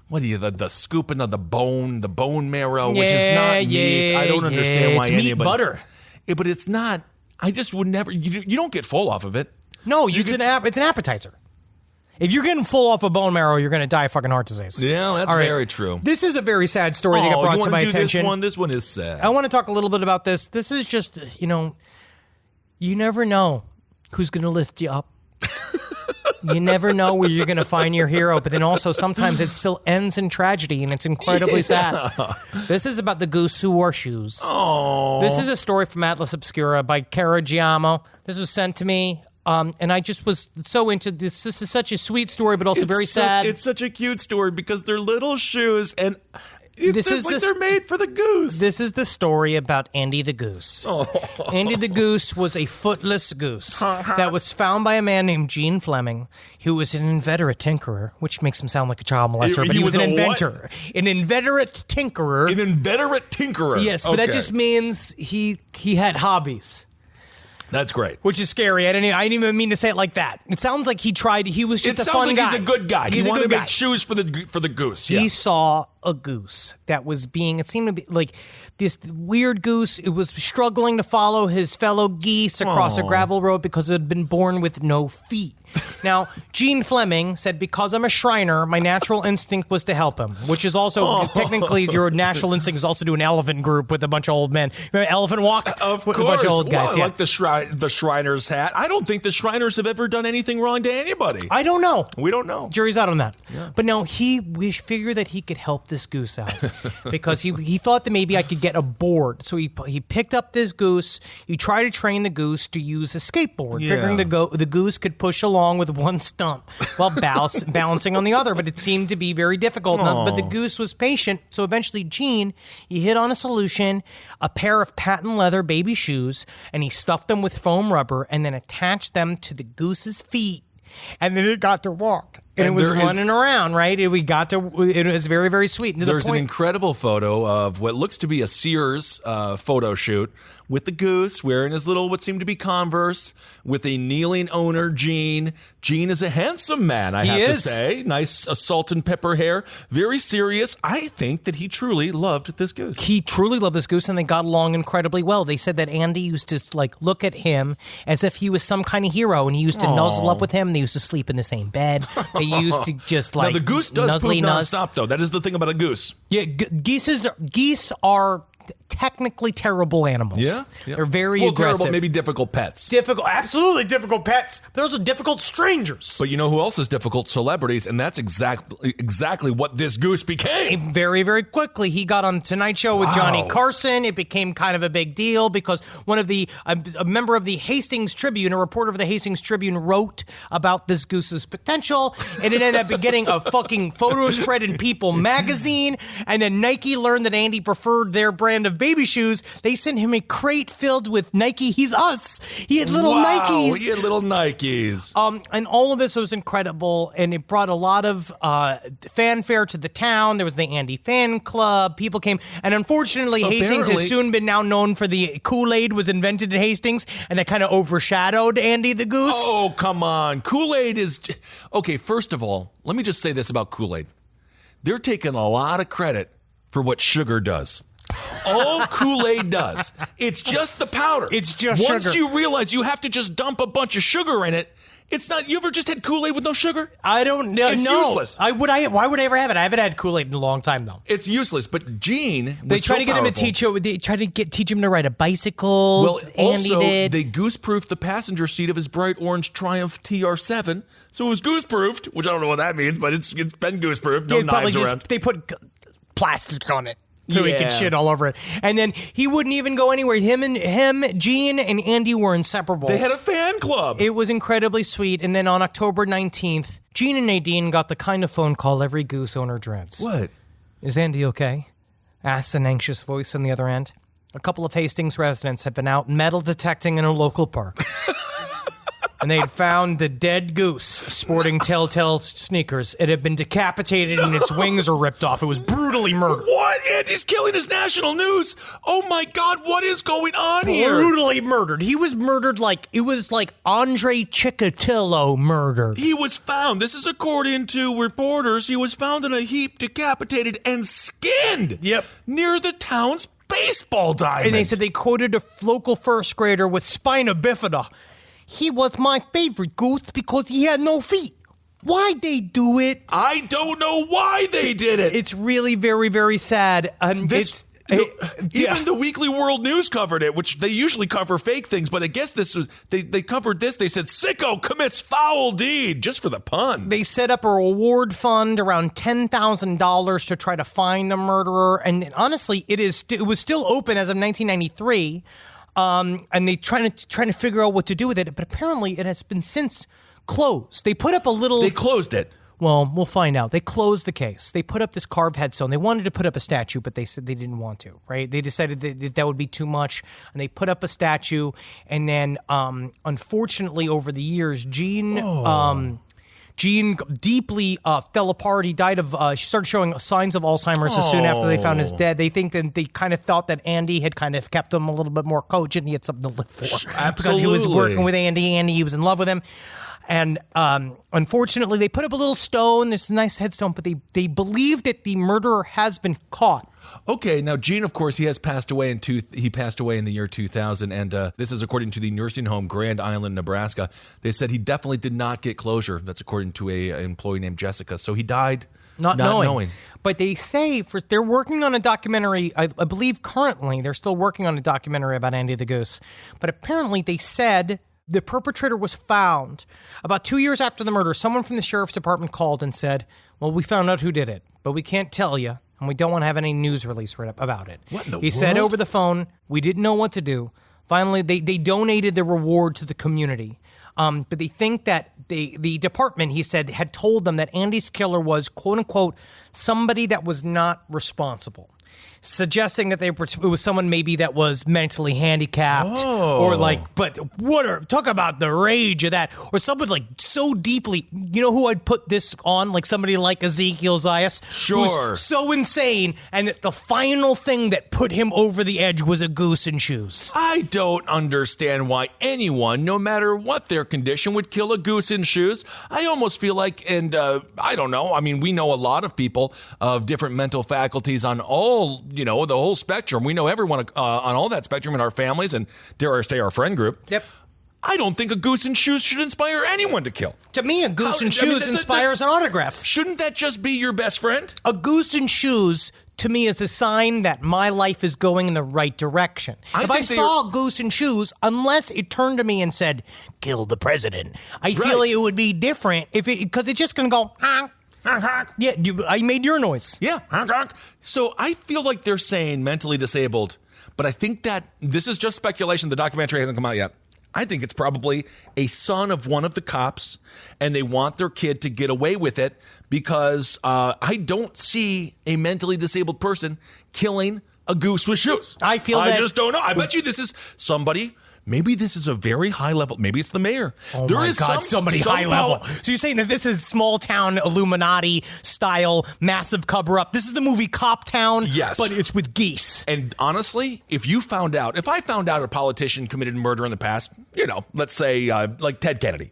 what do you, the scooping of the bone marrow, which is not meat. I don't understand why it's anybody. meat butter. Yeah, but it's not. I just would never. You don't get full off of it. No, it's an appetizer. If you're getting full off of bone marrow, you're going to die of fucking heart disease. Yeah, that's All right. very true. This is a very sad story that got brought to my attention. This one is sad. I want to talk a little bit about this. This is just, you never know who's going to lift you up. You never know where you're going to find your hero, but then also sometimes it still ends in tragedy, and it's incredibly sad. This is about the goose who wore shoes. Oh, This is a story from Atlas Obscura by Cara Giamo. This was sent to me, and I just was so into this. This is such a sweet story, but also very sad. It's such a cute story because they're little shoes, and They're made for the goose. This is the story about Andy the goose. Andy the goose was a footless goose that was found by a man named Gene Fleming, who was an inveterate tinkerer, which makes him sound like a child molester, but he was an inventor. An inveterate tinkerer. An inveterate tinkerer. Yes, but that just means he had hobbies. That's great. Which is scary. I didn't even mean to say it like that. It sounds like he tried. He was just a fun guy. He's a good guy. He's he a wanted good to guy. make shoes for the goose. Yeah. He saw a goose that was being, it seemed to be like this weird goose. It was struggling to follow his fellow geese across a gravel road because it had been born with no feet. Now, Gene Fleming said, because I'm a Shriner, my natural instinct was to help him, which is also, technically, your natural instinct is also to do an elephant group with a bunch of old men. Remember Elephant Walk? Of with course. A bunch of old guys. I like the Shriner's hat. I don't think the Shriners have ever done anything wrong to anybody. I don't know. We don't know. Jury's out on that. Yeah. But no, we figured that he could help this goose out because he thought that maybe I could get a board. So he picked up this goose. He tried to train the goose to use a skateboard, figuring the goose could push along with one stump while balancing on the other. But it seemed to be very difficult. But the goose was patient. So eventually Gene, he hit on a solution, a pair of patent leather baby shoes, and he stuffed them with foam rubber and then attached them to the goose's feet. And then it got to walk. And it was running around, right? It was very, very sweet. There's an incredible photo of what looks to be a Sears photo shoot with the goose wearing his little, what seemed to be Converse, with a kneeling owner, Gene. Gene is a handsome man, I have to say. Nice salt and pepper hair. Very serious. I think that he truly loved this goose. He truly loved this goose, and they got along incredibly well. They said that Andy used to look at him as if he was some kind of hero, and he used to nuzzle up with him. They used to sleep in the same bed. They used to just now the goose does poop nonstop, though. That is the thing about a goose. Yeah, geese are technically terrible animals. Yeah. They're very aggressive. Terrible, maybe difficult pets. Absolutely difficult pets. Those are difficult strangers. But you know who else is difficult? Celebrities, and that's exactly what this goose became. Very, very quickly, he got on Tonight Show with Johnny Carson. It became kind of a big deal because a member of the Hastings Tribune, a reporter of the Hastings Tribune, wrote about this goose's potential, and it ended up getting a fucking photo spread in People magazine. And then Nike learned that Andy preferred their brand of baby shoes. They sent him a crate filled with Nike. He's us. He had little Nikes. He had little Nikes. And all of this was incredible, and it brought a lot of fanfare to the town. There was the Andy fan club. People came, and unfortunately, Hastings has soon been now known for the Kool-Aid was invented in Hastings, and that kind of overshadowed Andy the Goose. Oh, come on. Kool-Aid is... Okay, first of all, let me just say this about Kool-Aid. They're taking a lot of credit for what sugar does. All Kool-Aid does, it's just the powder. It's just Once sugar. you realize you have to just dump a bunch of sugar in it, It's not. You ever just had Kool-Aid with no sugar? I don't know. It's no. useless. Why would I ever have it? I haven't had Kool-Aid in a long time, though. It's useless. But Gene, They try to get him to teach you. They try to teach him to ride a bicycle. Well, Andy also, did. they goose-proofed the passenger seat of his bright orange Triumph TR7, so it was goose-proofed, which I don't know what that means, but it's been goose-proofed. No knives around. They put plastic on it. So he Yeah. could shit all over it. And then he wouldn't even go anywhere. Him, Gene, and Andy were inseparable. They had a fan club. It was incredibly sweet. And then on October 19th, Gene and Nadine got the kind of phone call every Goose owner dreads. What? Is Andy okay? Asked an anxious voice on the other end. A couple of Hastings residents had been out metal detecting in a local park. And they had found the dead goose sporting telltale sneakers. It had been decapitated and its wings were ripped off. It was brutally murdered. What? Andy's killing his national news. Oh my God, what is going on here? Brutally murdered. He was murdered it was like Andre Chikatilo murdered. He was found, this is according to reporters, he was found in a heap, decapitated and skinned. Yep. Near the town's baseball diamond. And they said they quoted a local first grader with spina bifida. He was my favorite goose because he had no feet. Why'd they do it? I don't know why they did it. It's really very, very sad. Even the Weekly World News covered it, which they usually cover fake things, but I guess this was they covered this. They said sicko commits foul deed, just for the pun. They set up a reward fund around $10,000 to try to find the murderer, and honestly, it was still open as of 1993. And they trying to figure out what to do with it, but apparently it has been since closed. They put up a little. They closed it. Well, we'll find out. They closed the case. They put up this carved headstone. They wanted to put up a statue, but they said they didn't want to, right? They decided that would be too much, and they put up a statue. And then, unfortunately, over the years, Gene deeply fell apart. He died of, she started showing signs of Alzheimer's as soon after they found his dead. They think that they kind of thought that Andy had kind of kept him a little bit more cogent. He had something to live for. Absolutely. Because he was working with Andy. He was in love with him. And unfortunately, they put up a little stone, this nice headstone, but they believe that the murderer has been caught. Okay, now Gene, of course, he passed away in the year 2000, and this is according to the nursing home Grand Island, Nebraska. They said he definitely did not get closure. That's according to an employee named Jessica. So he died not knowing. But they say they're working on a documentary. I believe currently they're still working on a documentary about Andy the Goose. But apparently they said the perpetrator was found about 2 years after the murder. Someone from the sheriff's department called and said, "Well, we found out who did it, but we can't tell you. And we don't want to have any news release about it." What in the He said world? over the phone, we didn't know what to do. Finally, they donated the reward to the community. But they think that the department, he said, had told them that Andy's killer was, quote unquote, somebody that was not responsible. Suggesting that it was someone maybe that was mentally handicapped talk about the rage of that, or someone like so deeply, you know who I'd put this on, like somebody like Ezekiel Zayas, Sure. who's so insane, and that the final thing that put him over the edge was a goose in shoes. I don't understand why anyone, no matter what their condition, would kill a goose in shoes. I almost feel like, and I don't know, I mean, we know a lot of people of different mental faculties on all, the whole spectrum. We know everyone on all that spectrum in our families and, dare I say, our friend group. Yep. I don't think a goose in shoes should inspire anyone to kill. To me, a goose in shoes inspires an autograph. Shouldn't that just be your best friend? A goose in shoes, to me, is a sign that my life is going in the right direction. If I saw a goose in shoes, unless it turned to me and said, "Kill the president," I feel like it would be different because it's just going to go, honk. Honk, honk. Yeah, I made your noise. Yeah, honk, honk. So I feel like they're saying mentally disabled, but I think that this is just speculation. The documentary hasn't come out yet. I think it's probably a son of one of the cops, and they want their kid to get away with it because I don't see a mentally disabled person killing a goose with shoes. I just don't know. I bet you this is somebody. Maybe this is a very high level. Maybe it's the mayor. Oh my God, somebody high level. So you're saying that this is small town Illuminati style massive cover up. This is the movie Cop Town, yes, but it's with geese. And honestly, if I found out a politician committed murder in the past, let's say like Ted Kennedy,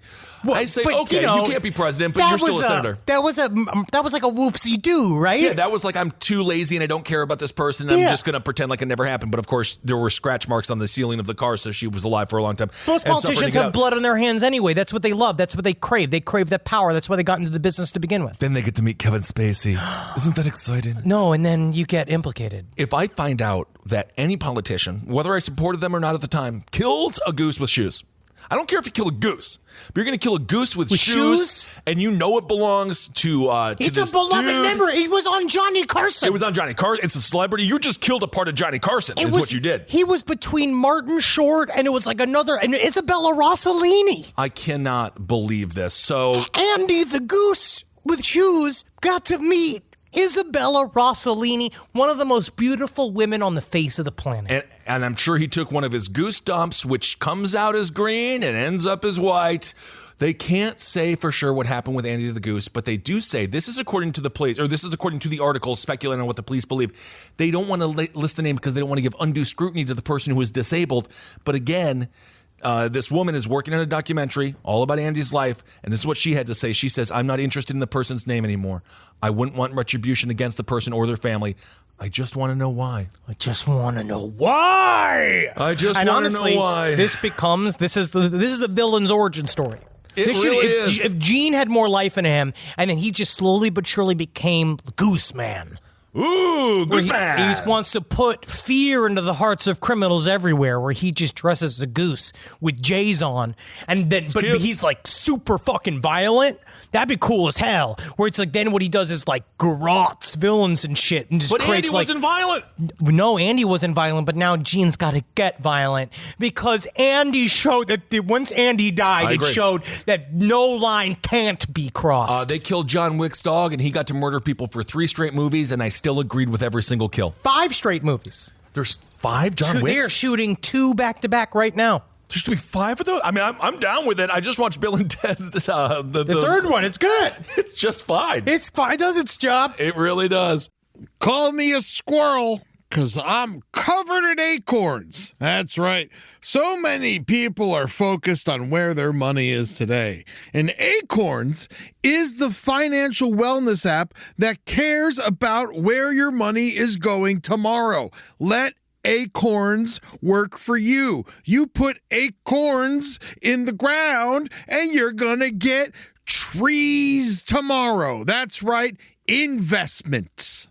I say, okay, you can't be president, but you're still a senator. That was like a whoopsie doo, right? Yeah, that was like, I'm too lazy and I don't care about this person. I'm just going to pretend like it never happened. But of course, there were scratch marks on the ceiling of the car, so she was alive for a long time. Most and politicians suffering to get have out. blood on their hands anyway. That's what they love. That's what they crave. They crave that power. That's why they got into the business to begin with. Then they get to meet Kevin Spacey. Isn't that exciting? No, and then you get implicated. If I find out that any politician, whether I supported them or not at the time, killed a goose with shoes, I don't care if you kill a goose, but you're going to kill a goose with shoes, and you know it belongs to It's this a beloved dude. member. It was on Johnny Carson. It was on Johnny Carson. It's a celebrity. You just killed a part of Johnny Carson. Is what you did. He was between Martin Short and it was like another, and Isabella Rossellini. I cannot believe this. So Andy the goose with shoes got to meet Isabella Rossellini, one of the most beautiful women on the face of the planet. And I'm sure he took one of his goose dumps, which comes out as green and ends up as white. They can't say for sure what happened with Andy the goose, but they do say, this is according to the police, or this is according to the article speculating on what the police believe. They don't want to list the name because they don't want to give undue scrutiny to the person who is disabled. But again, this woman is working on a documentary all about Andy's life, and this is what she had to say. She says, I'm not interested in the person's name anymore. I wouldn't want retribution against the person or their family. I just want to know why. I just want to know why. I just want to know why. This is the villain's origin story. If Gene had more life in him, and then he just slowly but surely became Goose Man. Ooh, Goose Man. He wants to put fear into the hearts of criminals everywhere, where he just dresses as a goose with J's on, and then he's like super fucking violent. That'd be cool as hell. Where it's like then what he does is like garrots villains and shit, and just But creates Andy wasn't violent. No, Andy wasn't violent, but now Gene's got to get violent because Andy showed that once Andy died, it showed that no line can't be crossed. They killed John Wick's dog, and he got to murder people for 3 straight movies, and I still agreed with every single kill. 5 straight movies. There's 5 John Wicks? They're shooting 2 back-to-back right now. There's to be 5 of those? I mean, I'm down with it. I just watched Bill and Ted's the third one. It's good. It's just fine. It's fine. It does its job. It really does. Call me a squirrel, because I'm covered in acorns. That's right. So many people are focused on where their money is today. And Acorns is the financial wellness app that cares about where your money is going tomorrow. Let Acorns work for you. You put acorns in the ground and you're gonna get trees tomorrow. That's right, investments.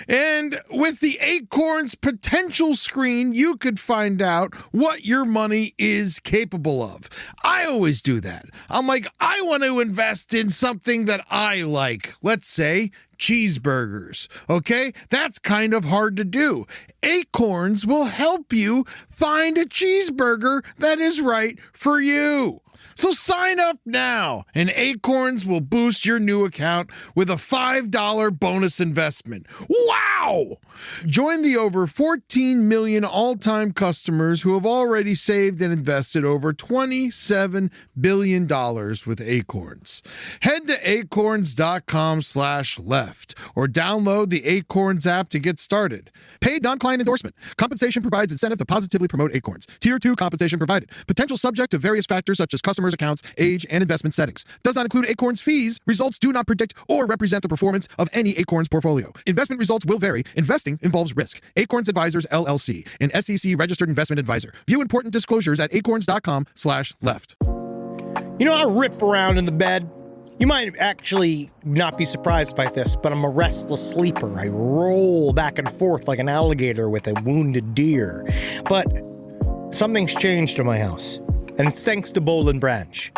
And with the Acorns potential screen, you could find out what your money is capable of. I always do that. I'm like, I want to invest in something that I like. Let's say cheeseburgers. Okay? That's kind of hard to do. Acorns will help you find a cheeseburger that is right for you. So sign up now, and Acorns will boost your new account with a $5 bonus investment. Wow! Join the over 14 million all-time customers who have already saved and invested over $27 billion with Acorns. Head to acorns.com/left or download the Acorns app to get started. Paid non-client endorsement. Compensation provides incentive to positively promote Acorns. Tier 2 compensation provided. Potential subject to various factors such as customers' accounts, age, and investment settings. Does not include Acorns fees. Results do not predict or represent the performance of any Acorns portfolio. Investment results will vary. Investing involves risk. Acorns Advisors, LLC, an SEC registered investment advisor. View important disclosures at acorns.com/left. You know, I rip around in the bed. You might actually not be surprised by this, but I'm a restless sleeper. I roll back and forth like an alligator with a wounded deer. But something's changed in my house, and it's thanks to Boll and Branch.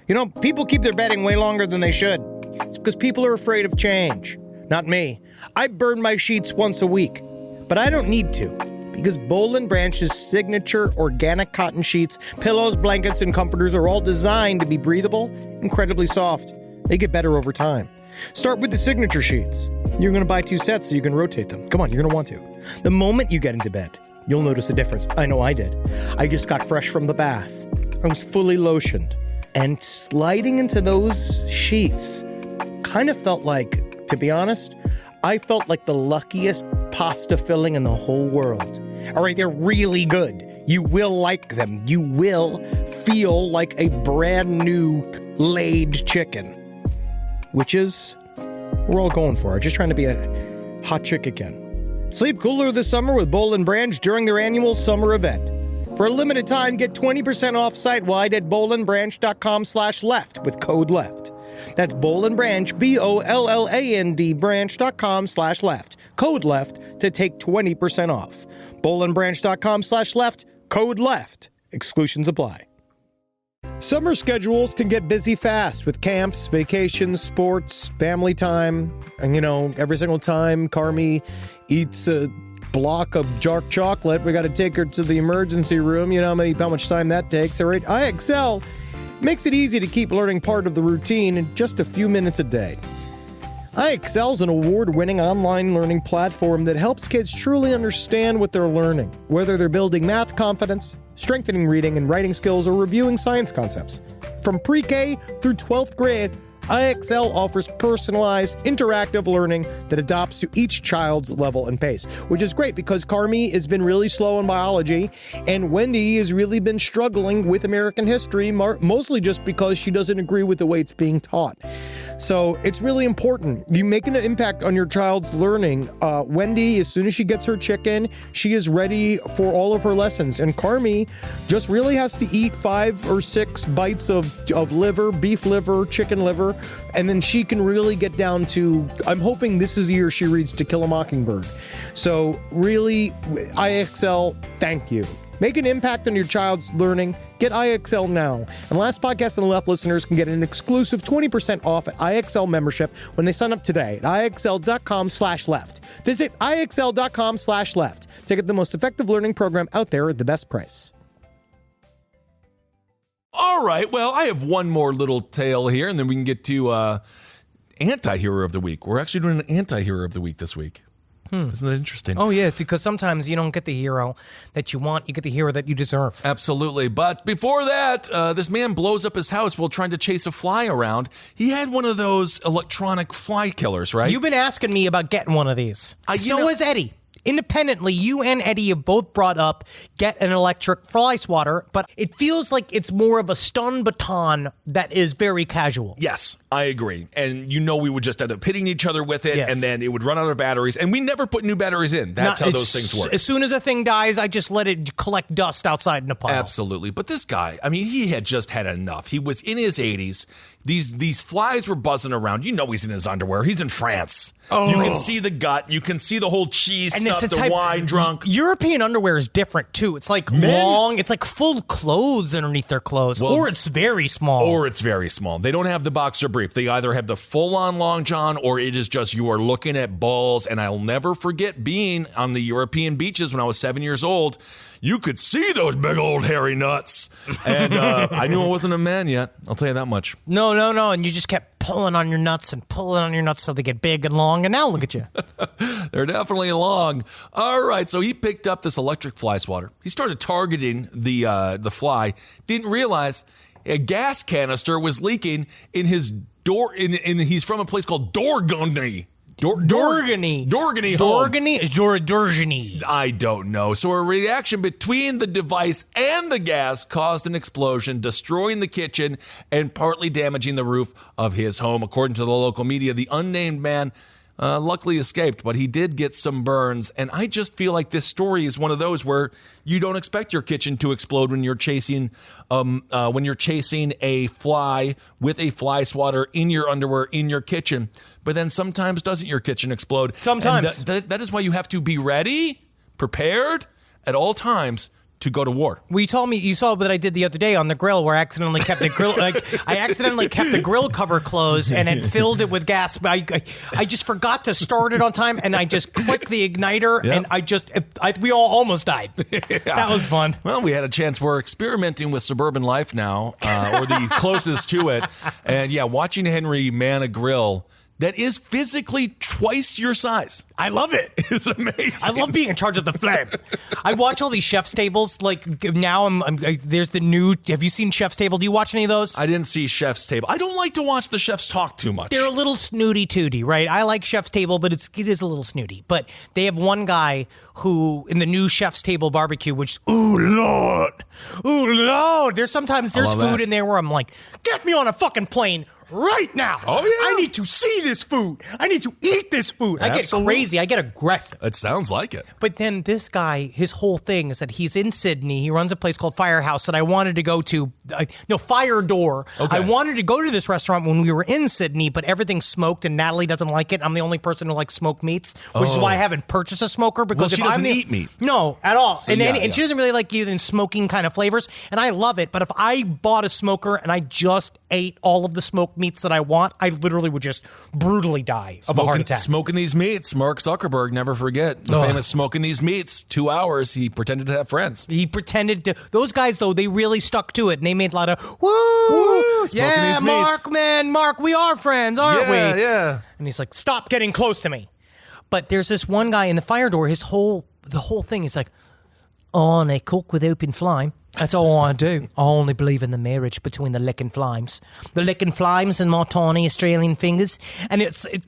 You know, people keep their bedding way longer than they should. It's because people are afraid of change. Not me. I burn my sheets once a week, but I don't need to, because Boll and Branch's signature organic cotton sheets, pillows, blankets, and comforters are all designed to be breathable, incredibly soft. They get better over time. Start with the signature sheets. You're going to buy 2 sets so you can rotate them. Come on, you're going to want to. The moment you get into bed, you'll notice a difference. I know I did. I just got fresh from the bath. I was fully lotioned. And sliding into those sheets kind of felt like, to be honest, I felt like the luckiest pasta filling in the whole world. All right, they're really good. You will like them. You will feel like a brand new laid chicken. Which is, we're all going for it. Just trying to be a hot chick again. Sleep cooler this summer with Boll and Branch during their annual summer event. For a limited time, get 20% off site-wide at bowlandbranch.com/left with code LEFT. That's Boll & Branch, BOLLAND branch.com/left. Code LEFT to take 20% off. bowlandbranch.com/left, code LEFT. Exclusions apply. Summer schedules can get busy fast with camps, vacations, sports, family time. And, every single time Carmi eats a block of dark chocolate, we got to take her to the emergency room. You know how much time that takes. All right, IXL makes it easy to keep learning part of the routine in just a few minutes a day. IXL is an award-winning online learning platform that helps kids truly understand what they're learning, whether they're building math confidence, strengthening reading and writing skills, or reviewing science concepts. From pre-K through 12th grade, IXL offers personalized, interactive learning that adapts to each child's level and pace, which is great because Carmi has been really slow in biology, and Wendy has really been struggling with American history, mostly just because she doesn't agree with the way it's being taught. So it's really important. You making an impact on your child's learning. Wendy, as soon as she gets her chicken, she is ready for all of her lessons. And Carmi just really has to eat 5 or 6 bites of liver, beef liver, chicken liver, and then she can really get down to, I'm hoping this is the year she reads To Kill a Mockingbird. So really, IXL, thank you. Make an impact on your child's learning. Get IXL now. And Last Podcast on the Left listeners can get an exclusive 20% off at IXL membership when they sign up today at IXL.com/left. Visit IXL.com/left to get the most effective learning program out there at the best price. All right, well, I have one more little tale here, and then we can get to Anti-Hero of the Week. We're actually doing an Anti-Hero of the Week this week. Isn't that interesting? Oh, yeah, because sometimes you don't get the hero that you want. You get the hero that you deserve. Absolutely. But before that, this man blows up his house while trying to chase a fly around. He had one of those electronic fly killers, right? You've been asking me about getting one of these. So has Eddie. Independently, you and Eddie have both brought up get an electric fly swatter, but it feels like it's more of a stun baton that is very casual. Yes, I agree. And we would just end up hitting each other with it, Yes. and then it would run out of batteries, and we never put new batteries in. That's how those things work. As soon as a thing dies, I just let it collect dust outside in a pile. Absolutely. But this guy, he had just had enough. He was in his 80s. These flies were buzzing around. He's in his underwear. He's in France. Oh. You can see the gut. You can see the whole cheese and stuff, it's the wine drunk. European underwear is different, too. It's like long. It's like full clothes underneath their clothes. Or it's very small. They don't have the boxer brief. They either have the full-on long john or it is just you are looking at balls. And I'll never forget being on the European beaches when I was 7 years old. You could see those big old hairy nuts. And I knew I wasn't a man yet. I'll tell you that much. No. And you just kept pulling on your nuts so they get big and long. And now look at you. They're definitely long. All right. So he picked up this electric fly swatter. He started targeting the fly. Didn't realize a gas canister was leaking in his door. He's from a place called Dorgony. Dorgany. I don't know. So a reaction between the device and the gas caused an explosion, destroying the kitchen and partly damaging the roof of his home. According to the local media, the unnamed man luckily escaped, but he did get some burns. And I just feel like this story is one of those where you don't expect your kitchen to explode when you're chasing a fly with a fly swatter in your underwear in your kitchen. But then sometimes doesn't your kitchen explode? Sometimes. And that is why you have to be ready, prepared at all times to go to war. Well, you saw what I did the other day on the grill where I accidentally kept the grill, kept the grill cover closed and then filled it with gas. I just forgot to start it on time and I just clicked the igniter and we all almost died. Yeah. That was fun. Well, we had a chance. We're experimenting with suburban life now, or the closest to it. And yeah, watching Henry man a grill that is physically twice your size. I love it. It's amazing. I love being in charge of the flame. I watch all these chef's tables. Like now, there's the new. Have you seen Chef's Table? Do you watch any of those? I didn't see Chef's Table. I don't like to watch the chefs talk too much. They're a little snooty tooty, right? I like Chef's Table, but it is a little snooty. But they have one guy who in the new Chef's Table barbecue, which ooh lord, there's food in there where I'm like, get me on a fucking plane right now. Oh, yeah. I need to see this food. I need to eat this food. I get Absolutely. crazy. I get aggressive. It sounds like it. But then this guy, his whole thing is that he's in Sydney. He runs a place called Firehouse that I wanted to go to. Fire Door. Okay. I wanted to go to this restaurant when we were in Sydney, but everything's smoked and Natalie doesn't like it. I'm the only person who likes smoked meats, which is why I haven't purchased a smoker. Because she if doesn't I'm eat meat. No, at all. So, and yeah. she doesn't really like even smoking kind of flavors, and I love it. But if I bought a smoker and I just ate all of the smoked meats that I want, I literally would just brutally die of a heart attack. Smoking these meats. Mark Zuckerberg, never forget. The famous smoking these meats. 2 hours, he pretended to have friends. He pretended to. Those guys, though, they really stuck to it, and they made a lot of woo, yeah, these Mark, meats. man, Mark, we are friends, aren't we? Yeah. And he's like, stop getting close to me. But there's this one guy in the Fire Door. The whole thing is like, oh, and they cook with open flame. That's all I do. I only believe in the marriage between the licking flames. The licking flames and my tiny Australian fingers. And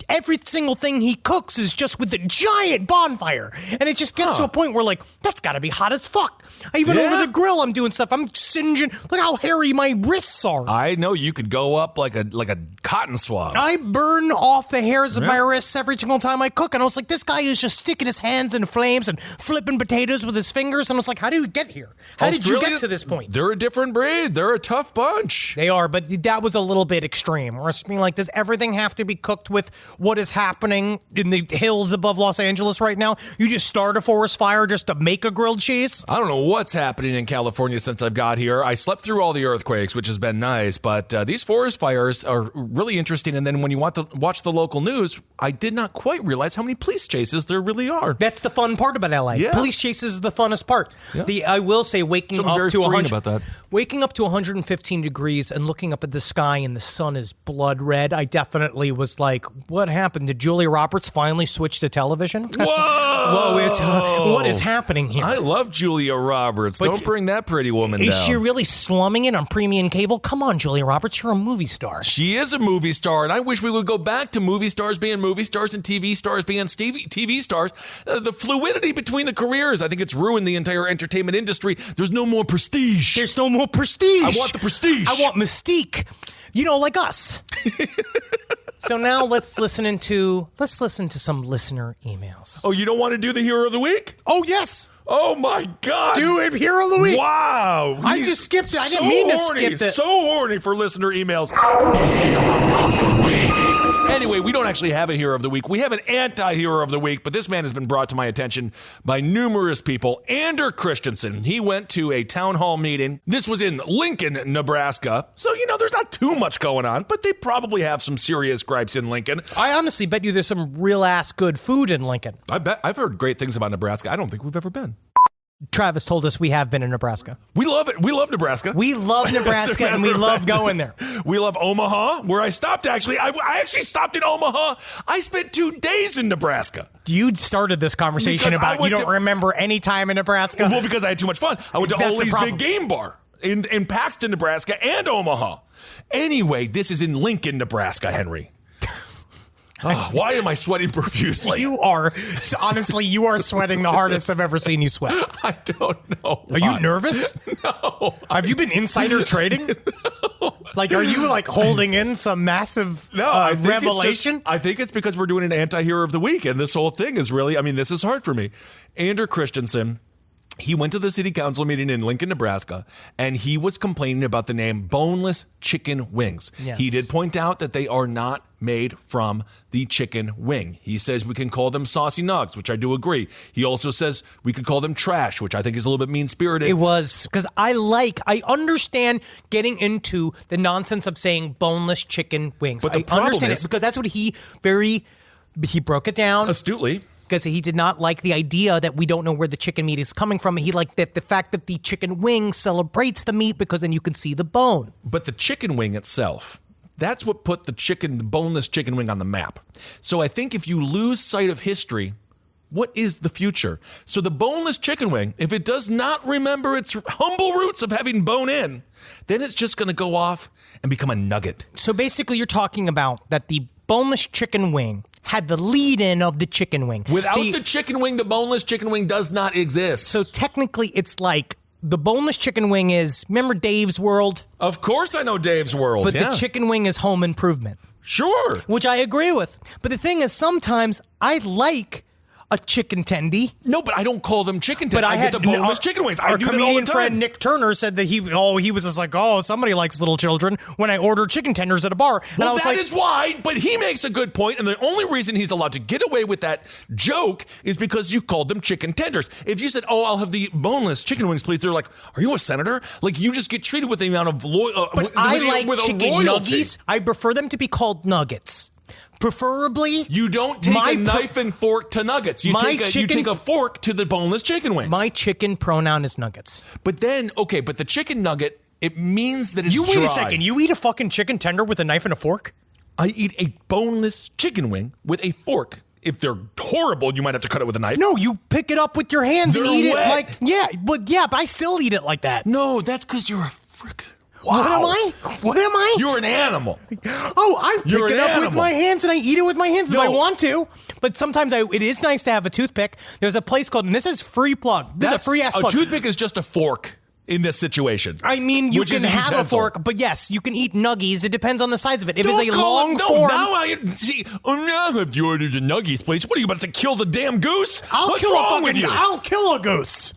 every single thing he cooks is just with the giant bonfire. And it just gets to a point where, like, that's got to be hot as fuck. Even over the grill, I'm doing stuff. I'm singeing. Look how hairy my wrists are. I know you could go up like a cotton swab. I burn off the hairs of my wrists every single time I cook. And I was like, this guy is just sticking his hands in flames and flipping potatoes with his fingers. And I was like, how did you get here? How did you get to this point? They're a different breed. They're a tough bunch. They are, but that was a little bit extreme. Or it's being like, does everything have to be cooked with what is happening in the hills above Los Angeles right now? You just start a forest fire just to make a grilled cheese? I don't know what's happening in California since I've got here. I slept through all the earthquakes, which has been nice, but these forest fires are really interesting. And then when you want to watch the local news, I did not quite realize how many police chases there really are. That's the fun part about LA. Yeah. Police chases is the funnest part. Yeah. I will say, waking Something up very to freeing 100, about that. Waking up to 115 degrees and looking up at the sky and the sun is blood red, I definitely was like, what happened? Did Julia Roberts finally switch to television? Whoa! What is happening here? I love Julia Roberts. Don't bring that pretty woman down. Is she really slumming it on premium cable? Come on, Julia Roberts, you're a movie star. She is a movie star, and I wish we would go back to movie stars being movie stars and TV stars being TV stars. The fluidity between the careers, I think it's ruined the entire entertainment industry. There's no more prestige. There's no more prestige. I want the prestige. I want mystique. Like us. So now let's listen to some listener emails. Oh, you don't want to do the Hero of the Week? Oh, yes. Oh, my God. Do it, Hero of the Week. Wow. I just skipped it. I didn't mean to skip it. So horny for listener emails. Anyway, we don't actually have a Hero of the Week. We have an anti-hero of the week, but this man has been brought to my attention by numerous people. Ander Christensen, he went to a town hall meeting. This was in Lincoln, Nebraska. So, there's not too much going on, but they probably have some serious gripes in Lincoln. I honestly bet you there's some real ass good food in Lincoln. I bet. I've heard great things about Nebraska. I don't think we've ever been. Travis told us we have been in Nebraska. We love it. We love Nebraska. We love Nebraska and we love going there. We love Omaha, where I stopped actually. I actually stopped in Omaha. I spent 2 days in Nebraska. You started this conversation Because about you don't remember any time in Nebraska. Well, because I had too much fun. I went to That's the Ole's problem. Big Game Bar in Paxton, Nebraska, and Omaha. Anyway, this is in Lincoln, Nebraska, Henry. Oh, why am I sweating profusely? You are sweating the hardest I've ever seen you sweat. I don't know. Are you nervous? No. Have you been insider trading? No. Like, are you like holding in some massive I think revelation? I think it's because we're doing an anti-hero of the week, and this whole thing is really, this is hard for me. Ander Christensen, he went to the city council meeting in Lincoln, Nebraska, and he was complaining about the name boneless chicken wings. Yes. He did point out that they are not made from the chicken wing. He says we can call them saucy nugs, which I do agree. He also says we could call them trash, which I think is a little bit mean-spirited. It was, because I understand getting into the nonsense of saying boneless chicken wings. But the I problem understand is- it because that's what he broke it down. Astutely. Because he did not like the idea that we don't know where the chicken meat is coming from. He liked that the fact that the chicken wing celebrates the meat because then you can see the bone. But the chicken wing itself, that's what put the boneless chicken wing on the map. So I think if you lose sight of history, what is the future? So the boneless chicken wing, if it does not remember its humble roots of having bone in, then it's just going to go off and become a nugget. So basically you're talking about that the boneless chicken wing had the lead-in of the chicken wing. Without the chicken wing, the boneless chicken wing does not exist. So technically it's like the boneless chicken wing is, remember Dave's World? Of course I know Dave's World. But the chicken wing is Home Improvement. Sure. Which I agree with. But the thing is, sometimes I like a chicken tendy. No, but I don't call them chicken tenders. But I get had the boneless chicken wings. I Our do that all comedian the time. friend Nick Turner said that he was just like, somebody likes little children when I order chicken tenders at a bar. And I Well, was that like, is why, but he makes a good point, and the only reason he's allowed to get away with that joke is because you called them chicken tenders. If you said, I'll have the boneless chicken wings, please, they're like, are you a senator? Like, you just get treated with the amount of but I like chicken royalty. nuggies. I prefer them to be called nuggets. Preferably, You don't take a knife and fork to nuggets. You take a fork to the boneless chicken wings. My chicken pronoun is nuggets. But then, okay, but the chicken nugget, it means that it's You wait dry. a second. You eat a fucking chicken tender with a knife and a fork? I eat a boneless chicken wing with a fork. If they're horrible, you might have to cut it with a knife. No, you pick it up with your hands and They're eat wet. it but I still eat it like that. No, that's because you're a frickin'... What am I? What am I? You're an animal. I pick You're it an up with animal. my hands and I eat it with my hands if I No. want to. But sometimes it is nice to have a toothpick. There's a place called, and this is free plug. This is a free ass plug. A toothpick is just a fork in this situation. I mean, you Which can is a have a utensil. fork, but yes, you can eat nuggies. It depends on the size of it. If Don't it's a call long it- no, form, Now I see. Oh no! If you ordered the nuggies, please. What are you about to kill the damn goose? What's wrong with you? I'll kill a goose.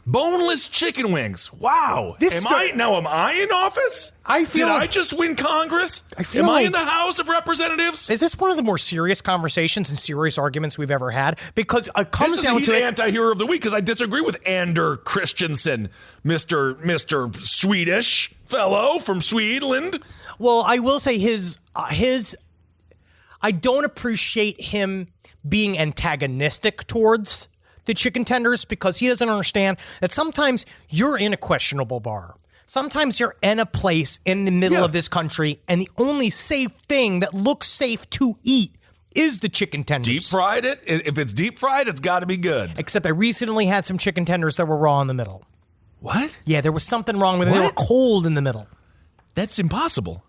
Boneless chicken wings. Wow. This Am I in office? I feel- Did I just win Congress? I feel Am I like- in the House of Representatives? Is this one of the more serious conversations and serious arguments we've ever had? Because it comes This is down he's to it. anti-hero of the week because I disagree with Ander Christensen, Mr. Swedish fellow from Sweden. Well, I will say his I don't appreciate him being antagonistic towards the chicken tenders because he doesn't understand that sometimes you're in a questionable bar. Sometimes you're in a place in the middle of this country and the only safe thing that looks safe to eat is the chicken tenders. Deep fried it. If it's deep fried, it's got to be good. Except I recently had some chicken tenders that were raw in the middle. What? Yeah, there was something wrong with it. They were What? cold in the middle. That's impossible.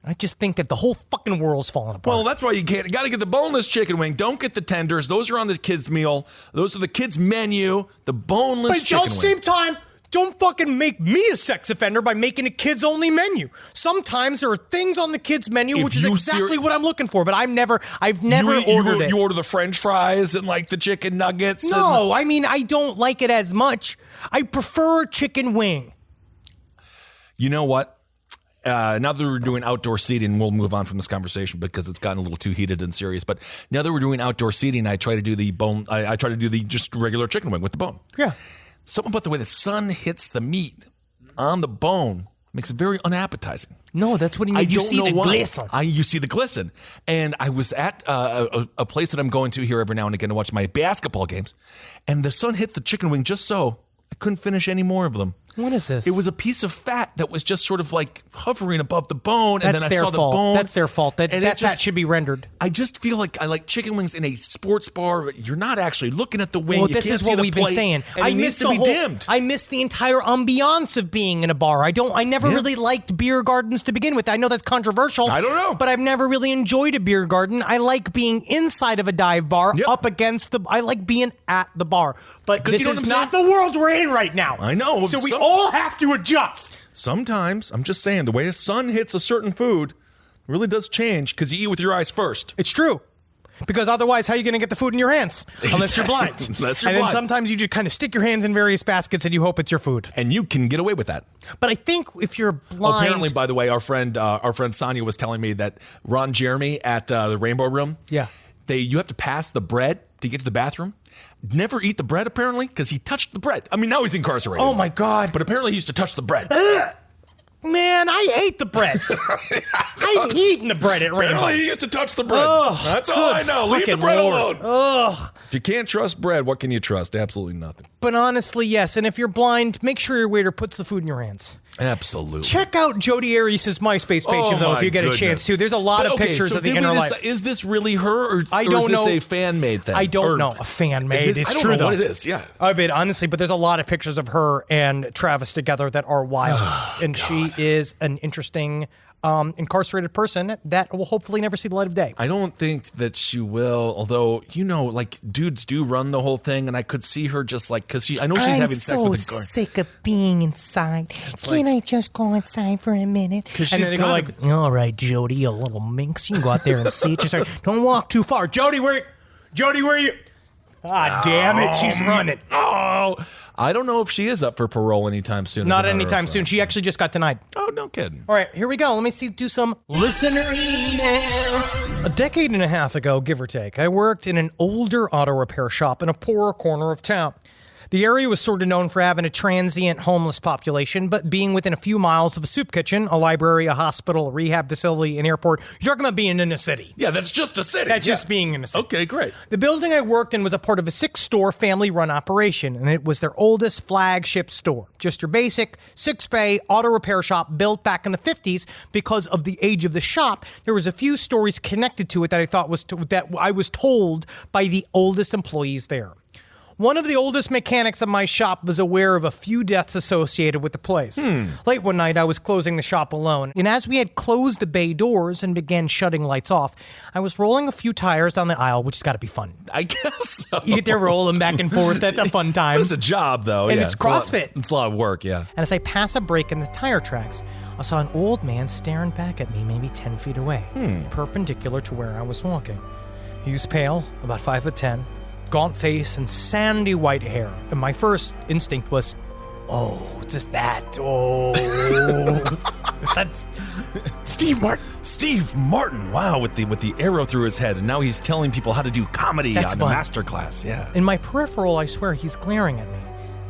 I just think that the whole fucking world's falling apart. Well, that's why you got to get the boneless chicken wing. Don't get the tenders. Those are on the kids' meal. Those are the kids' menu. The boneless But chicken at the wing. same time, don't fucking make me a sex offender by making a kids-only menu. Sometimes there are things on the kids' menu, If which is you exactly ser- what I'm looking for, but I've never ordered it. You order the French fries and like the chicken nuggets. No, I mean, I don't like it as much. I prefer a chicken wing. You know what? Now that we're doing outdoor seating, we'll move on from this conversation because it's gotten a little too heated and serious. But now that we're doing outdoor seating, I try to do the bone. I try to do the just regular chicken wing with the bone. Yeah. Something about the way the sun hits the meat on the bone makes it very unappetizing. No, that's what you need. You see the glisten. You see the glisten. And I was at a place that I'm going to here every now and again to watch my basketball games, and the sun hit the chicken wing just so I couldn't finish any more of them. What is this? It was a piece of fat that was just sort of like hovering above the bone, and That's then I their saw fault. the bone. That's their fault. That and it fat just- should be rendered. I just feel like I like chicken wings in a sports bar, but you're not actually looking at the wing. Well, You this can't is see what the we've been plate, saying. and I it needs missed to the be whole. dimmed. I missed the entire ambiance of being in a bar. I never really liked beer gardens to begin with. I know that's controversial. I don't know. but I've never really enjoyed a beer garden. I like being inside of a dive bar, Yep. up against the. I like being at the bar. But 'Cause this you know is what I'm not the world we're in right now. I know. So we all have to adjust. Sometimes, I'm just saying, the way the sun hits a certain food really does change because you eat with your eyes first. It's true. Because otherwise, how are you going to get the food in your hands? Unless you're blind. Unless you're and then blind. sometimes you just kind of stick your hands in various baskets and you hope it's your food. And you can get away with that. But I think if you're blind... Apparently, by the way, our friend Sonia was telling me that Ron Jeremy at the Rainbow Room, Yeah. you have to pass the bread to get to the bathroom. Never eat the bread, apparently, because he touched the bread. I mean, now he's incarcerated. Oh, my God. But apparently he used to touch the bread. Man, I hate the bread. I've eaten the bread at Rainbow. Apparently he used to touch the bread. Ugh, That's all I good know. Leave the fucking bread Lord. alone. If you can't trust bread, what can you trust? Absolutely nothing. But honestly, yes. And if you're blind, make sure your waiter puts the food in your hands. Absolutely. Check out Jodi Arias' MySpace page, though, if you get a chance to. There's a lot of pictures of the inner life. Is this really her, or I is don't this know. a fan-made thing? I don't Or- know. A fan-made. It's I don't true, know though. what it is, yeah. I mean, honestly, but there's a lot of pictures of her and Travis together that are wild. And she is an interesting incarcerated person that will hopefully never see the light of day. I don't think that she will, although, like dudes do run the whole thing, and I could see her just like, because I know she's having sex with the guard. I'm so sick of being inside. Can I just go inside for a minute? And then they go like, all right, Jody, you little minx, you can go out there and see it. Just like, don't walk too far. Jody, where are you? Ah, damn it, she's running. Oh, I don't know if she is up for parole anytime soon. Not anytime soon. She actually just got denied. Oh, no kidding. All right, here we go. Let me do some listener emails. A decade and a half ago, give or take, I worked in an older auto repair shop in a poorer corner of town. The area was sort of known for having a transient homeless population, but being within a few miles of a soup kitchen, a library, a hospital, a rehab facility, an airport. You're talking about being in a city. Yeah, that's just a city. That's just being in a city. Okay, great. The building I worked in was a part of a 6-store family-run operation, and it was their oldest flagship store. Just your basic 6-bay auto repair shop built back in the 50s. Because of the age of the shop, there was a few stories connected to it that I was told by the oldest employees there. One of the oldest mechanics of my shop was aware of a few deaths associated with the place. Late one night, I was closing the shop alone, and as we had closed the bay doors and began shutting lights off, I was rolling a few tires down the aisle, which has got to be fun. I guess so. You get there rolling back and forth. That's a fun time. It's a job, though. And yeah, it's CrossFit. It's a lot of work, yeah. And as I pass a break in the tire tracks, I saw an old man staring back at me maybe 10 feet away, perpendicular to where I was walking. He was pale, about 5'10", gaunt face and sandy white hair, and my first instinct was, oh, just that. Oh, is that Steve Martin? Steve Martin, wow, with the arrow through his head, and now he's telling people how to do comedy on the masterclass. Yeah. In my peripheral, I swear he's glaring at me.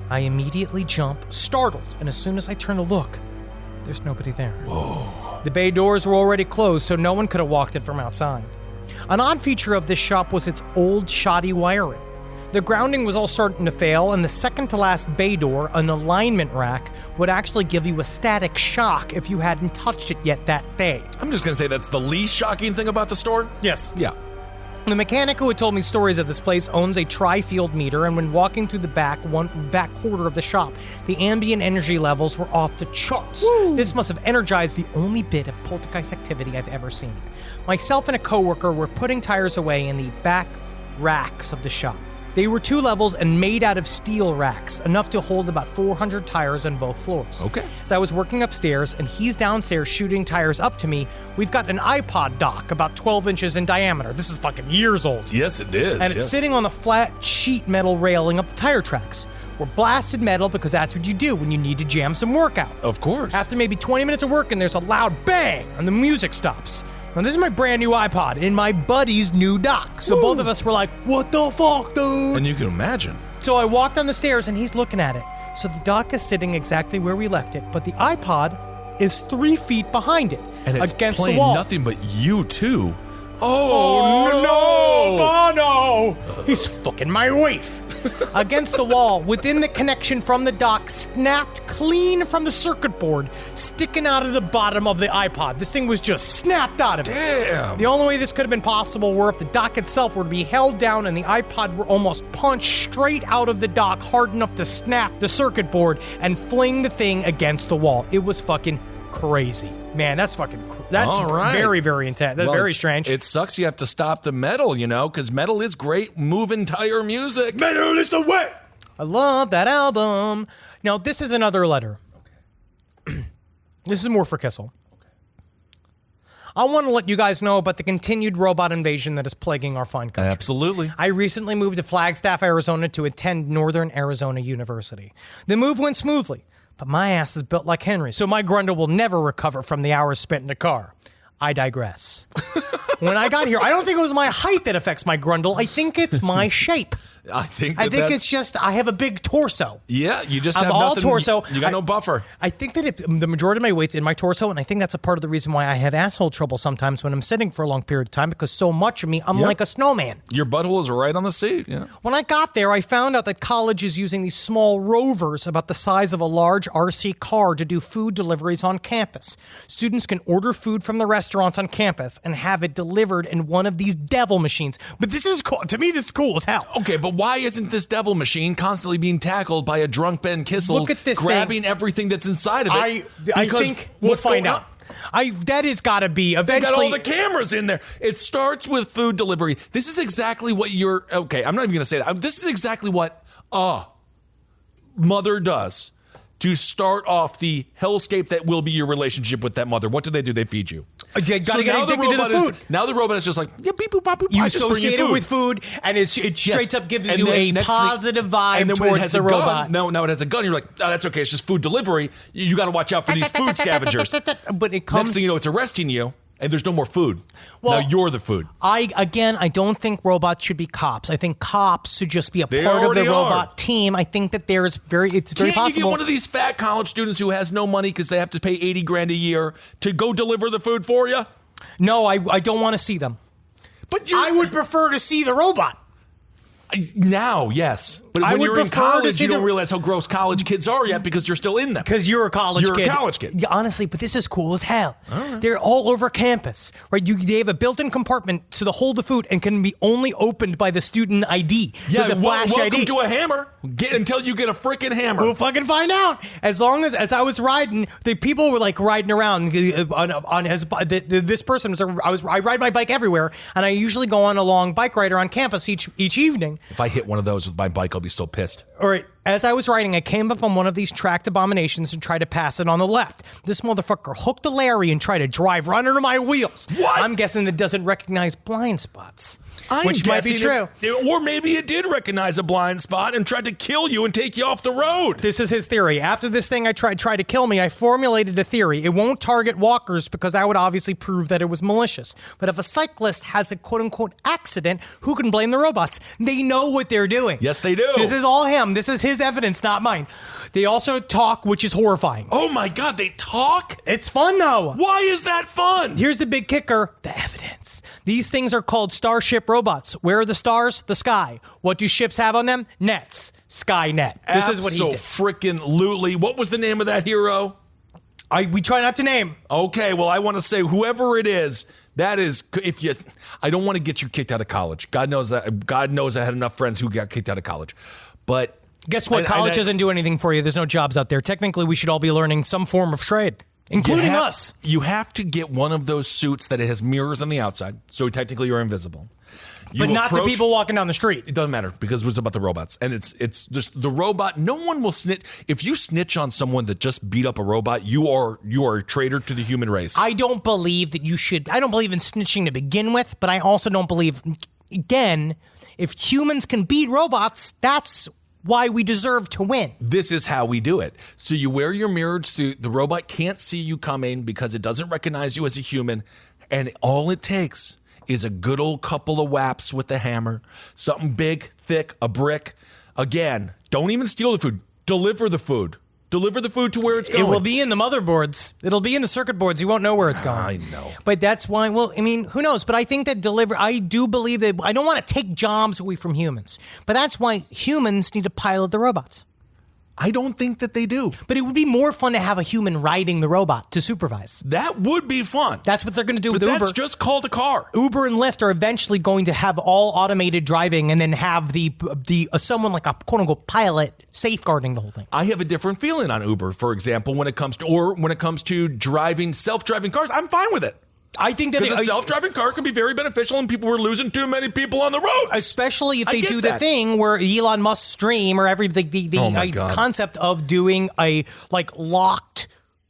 I immediately jump, startled, and as soon as I turn to look, there's nobody there. Whoa. The bay doors were already closed, so no one could have walked in from outside. An odd feature of this shop was its old, shoddy wiring. The grounding was all starting to fail, and the second-to-last bay door, an alignment rack, would actually give you a static shock if you hadn't touched it yet that day. I'm just going to say that's the least shocking thing about the store. Yes. Yeah. The mechanic who had told me stories of this place owns a tri-field meter, and when walking through the back quarter of the shop, the ambient energy levels were off the charts. Woo. This must have energized the only bit of poltergeist activity I've ever seen. Myself and a coworker were putting tires away in the back racks of the shop. They were 2 levels and made out of steel racks, enough to hold about 400 tires on both floors. Okay. As I was working upstairs and he's downstairs shooting tires up to me, we've got an iPod dock about 12 inches in diameter. This is fucking years old. Yes, it is. And it's sitting on the flat sheet metal railing of the tire tracks. We're blasted metal because that's what you do when you need to jam some work out. Of course. After maybe 20 minutes of work, and there's a loud bang and the music stops. Now, this is my brand new iPod in my buddy's new dock. So both of us were like, what the fuck, dude? And you can imagine. So I walked down the stairs and he's looking at it. So the dock is sitting exactly where we left it, but the iPod is 3 feet behind it. And it's against playing the wall. Nothing but you too. Oh, no! Bono! He's fucking my wife. Against the wall, within the connection from the dock, snapped clean from the circuit board, sticking out of the bottom of the iPod. This thing was just snapped out of it. Damn. The only way this could have been possible were if the dock itself were to be held down and the iPod were almost punched straight out of the dock hard enough to snap the circuit board and fling the thing against the wall. It was fucking crazy. Man, that's very, very intense. That's very strange. It sucks you have to stop the metal, because metal is great moving tire music. Metal is the way! I love that album. Now, this is another letter. Okay. This is more for Kissel. Okay. I want to let you guys know about the continued robot invasion that is plaguing our fine country. Absolutely. I recently moved to Flagstaff, Arizona to attend Northern Arizona University. The move went smoothly. But my ass is built like Henry, so my grundle will never recover from the hours spent in the car. I digress. When I got here, I don't think it was my height that affects my grundle. I think it's my shape. I think it's just I have a big torso. Yeah, you just I'm have all nothing. torso. You got no buffer. I think that if the majority of my weight's in my torso, and I think that's a part of the reason why I have asshole trouble sometimes when I'm sitting for a long period of time, because so much of me, I'm like a snowman. Your butthole is right on the seat. Yeah. When I got there, I found out that college is using these small rovers about the size of a large RC car to do food deliveries on campus. Students can order food from the restaurants on campus and have it delivered in one of these devil machines. But this is cool. To me, this is cool as hell. Okay, but why isn't this devil machine constantly being tackled by a drunk Ben Kissel, Look at this grabbing everything that's inside of it? I think we'll find out. That has got to be They eventually. got all the cameras in there. It starts with food delivery. This is exactly what okay, I'm not even going to say that. This is exactly what a mother does to start off the hellscape that will be your relationship with that mother. What do? They feed you. You gotta get addicted to the food. Now the robot is just like, yeah, beep, boop, bop, boop. You I just bring associate you it food. with food, and it straight up gives And you then a next positive thing- vibe and then when it towards has the a gun, robot. now it has a gun. You're like, oh, that's okay. It's just food delivery. You got to watch out for these food scavengers. But it comes. Next thing you know, it's arresting you, and there's no more food. Well, now you're the food. I don't think robots should be cops. I think cops should just be a They part of the already robot are. team. I think that it's very Can't possible. you get one of these fat college students who has no money because they have to pay $80,000 a year to go deliver the food for you? No, I don't want to see them. But I would prefer to see the robot. Now, yes. But I when would you're in prefer to college, see you don't the- realize how gross college kids are yet because you're still in them. Because you're a college kid. You're a college kid. Yeah, honestly, but this is cool as hell. They're all over campus, right? They have a built-in compartment to hold the food and can be only opened by the student ID. Yeah, with the flash welcome ID. to a hammer. Get until you get a freaking hammer. We'll fucking find out. As long as I was riding, the people were like riding around on his. This person was. I ride my bike everywhere, and I usually go on a long bike ride around campus each evening. If I hit one of those with my bike, I'll be so pissed. All right. As I was riding, I came up on one of these tracked abominations and tried to pass it on the left. This motherfucker hooked a Larry and tried to drive right under my wheels. What? I'm guessing it doesn't recognize blind spots, I'm which might be guessing true. Or maybe it did recognize a blind spot and tried to kill you and take you off the road. This is his theory. After this thing tried to kill me, I formulated a theory. It won't target walkers because that would obviously prove that it was malicious. But if a cyclist has a quote-unquote accident, who can blame the robots? They know what they're doing. Yes, they do. This is all him. This is his evidence, not mine. They also talk, which is horrifying. Oh my God, they talk? It's fun, though. Why is that fun? Here's the big kicker, the evidence. These things are called starship robots. Where are the stars? The sky. What do ships have on them? Nets. Skynet. This is what he did. Freaking-lutely. What was the name of that hero? We try not to name. Okay, well, I want to say whoever it is, that is, I don't want to get you kicked out of college. God knows that. God knows I had enough friends who got kicked out of college. But Guess what? College doesn't do anything for you. There's no jobs out there. Technically, we should all be learning some form of trade, including us. You have to get one of those suits that it has mirrors on the outside, so technically you're invisible. But not to people walking down the street. It doesn't matter because it's about the robots, and it's just the robot. No one will snitch if you snitch on someone that just beat up a robot. You are a traitor to the human race. I don't believe that you should. I don't believe in snitching to begin with, but I also don't believe, again, if humans can beat robots, that's why we deserve to win. This is how we do it. So you wear your mirrored suit. The robot can't see you coming because it doesn't recognize you as a human, and all it takes is a good old couple of whaps with the hammer, something big, thick, a brick. Again, don't even steal the food. Deliver the food. Deliver the food to where it's going. It will be in the motherboards. It'll be in the circuit boards. You won't know where it's going. I know. But that's why, well, I mean, who knows? But I think that I do believe that, I don't want to take jobs away from humans. But that's why humans need to pilot the robots. I don't think that they do. But it would be more fun to have a human riding the robot to supervise. That would be fun. That's what they're going to do But with Uber. that's just called a car. Uber and Lyft are eventually going to have all automated driving and then have the someone like a quote unquote pilot safeguarding the whole thing. I have a different feeling on Uber, for example, when it comes to driving self-driving cars. I'm fine with it. I think that Because a self-driving car can be very beneficial, and people were losing too many people on the roads. Especially if I they get do the that. thing where Elon Musk's dream or the Oh my God. concept of doing a like locked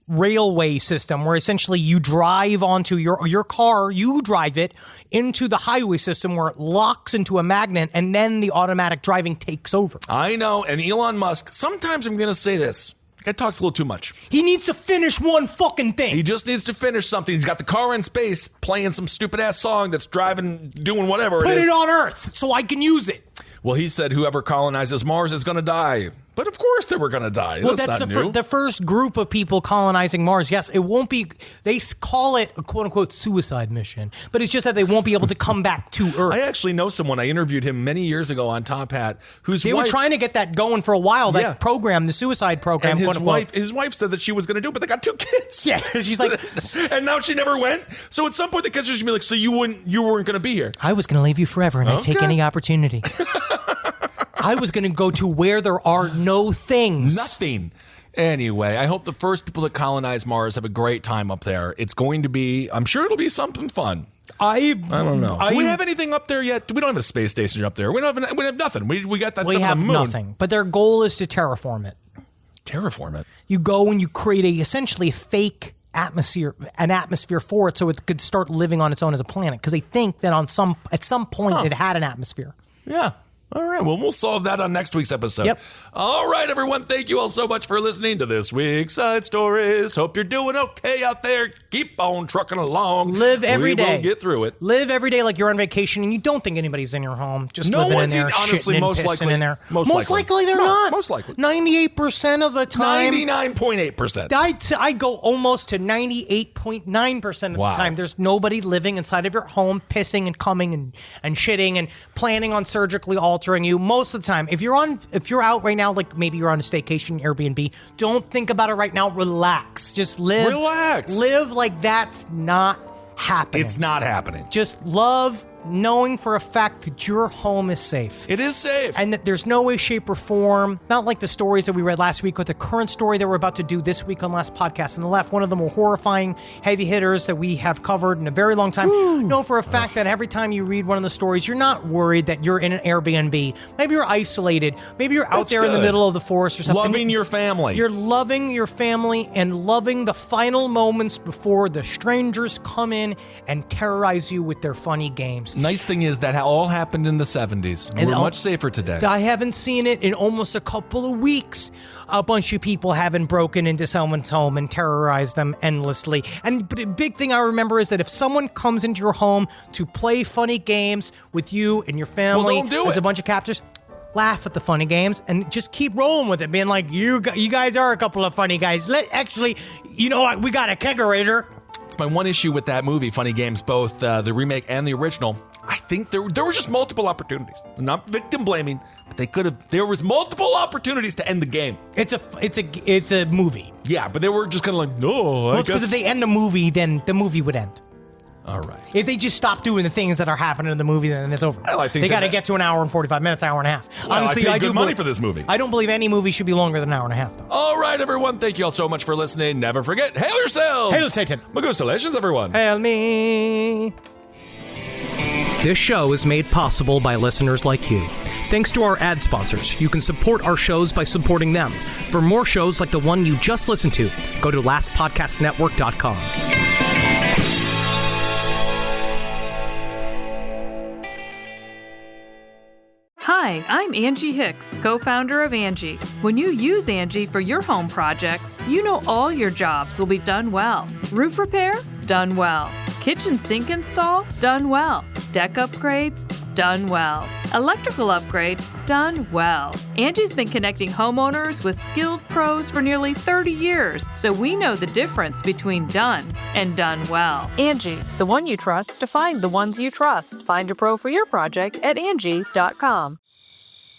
railway system where essentially you drive onto your car, you drive it into the highway system where it locks into a magnet and then the automatic driving takes over. I know, and Elon Musk, sometimes I'm going to say this. Guy talks a little too much. He needs to finish one fucking thing. He just needs to finish something. He's got the car in space playing some stupid-ass song that's driving, doing whatever Put it is. it on Earth so I can use it. Well, he said whoever colonizes Mars is going to die. But of course they were going to die. Well, that's that's not new. the first group of people colonizing Mars. Yes, it won't be, they call it a quote-unquote suicide mission, but it's just that they won't be able to come back to Earth. I actually know someone. I interviewed him many years ago on Top Hat. They were trying to get that going for a while, that Yeah. program, the suicide program. And quote-unquote. his wife said that she was going to do it, but they got 2 kids. Yeah, she's like... And now she never went. So at some point the kids are just going to be like, so you weren't going to be here. I was going to leave you forever, and I'd take Okay. any opportunity. I was going to go to where there are no things. Nothing. Anyway, I hope the first people that colonize Mars have a great time up there. It's going to be, I'm sure it'll be something fun. I don't know. Do we have anything up there yet? We don't have a space station up there. We have nothing. We got that stuff on the moon. We have nothing. But their goal is to terraform it. Terraform it? You go and you create essentially fake atmosphere for it so it could start living on its own as a planet. Because they think that at some point it had an atmosphere. Yeah. All right, well, we'll solve that on next week's episode. Yep. All right, everyone, thank you all so much for listening to this week's Side Stories. Hope you're doing okay out there. Keep on trucking along. Live every day. We'll get through it. Live every day like you're on vacation and you don't think anybody's in your home. Just no living in there, honestly, shitting most and pissing likely, in there. Most likely they're not. Most likely. 98% of the time. 99.8%. I'd go almost to 98.9% of the time. There's nobody living inside of your home, pissing and coming and shitting and planning on surgically altering you. Most of the time, if you're out right now, like maybe you're on a staycation, Airbnb, don't think about it right now. Relax. Just live. Relax. Live like that's not happening. It's not happening. Just love knowing for a fact that your home is safe. It is safe. And that there's no way, shape, or form, not like the stories that we read last week, but the current story that we're about to do this week on Last Podcast on the Left, one of the more horrifying heavy hitters that we have covered in a very long time. Know for a fact that every time you read one of the stories, you're not worried that you're in an Airbnb. Maybe you're isolated. Maybe you're out there in the middle of the forest or something. Loving your family. You're loving your family and loving the final moments before the strangers come in and terrorize you with their funny games. Nice thing is that all happened in the 70s. We're much safer today. I haven't seen it in almost a couple of weeks. A bunch of people haven't broken into someone's home and terrorized them endlessly. And the big thing I remember is that if someone comes into your home to play funny games with you and your family, don't do there's it. a bunch of captors. Laugh at the funny games and just keep rolling with it, being like, you guys are a couple of funny guys. You know what? We got a kegerator. It's my one issue with that movie, Funny Games, both the remake and the original. I think there were just multiple opportunities. I'm not victim blaming, but there was multiple opportunities to end the game. It's a movie. Yeah, but they were just kind of like, no, Well, it's because if they end the movie, then the movie would end. All right. If they just stop doing the things that are happening in the movie, then it's over. Well, I think they got to get to an hour and 45 minutes, hour and a half. Well, Honestly, I paid good money for this movie. I don't believe any movie should be longer than an hour and a half, though. All right, everyone. Thank you all so much for listening. Never forget, hail yourselves. Hail Satan. Magustalations, everyone. Hail me. This show is made possible by listeners like you. Thanks to our ad sponsors. You can support our shows by supporting them. For more shows like the one you just listened to, go to lastpodcastnetwork.com. Hi, I'm Angie Hicks, co-founder of Angie. When you use Angie for your home projects, you know all your jobs will be done well. Roof repair? Done well. Kitchen sink install? Done well. Deck upgrades? Done well. Electrical upgrade? Done well. Angie's been connecting homeowners with skilled pros for nearly 30 years, so we know the difference between done and done well. Angie, the one you trust to find the ones you trust. Find a pro for your project at Angie.com.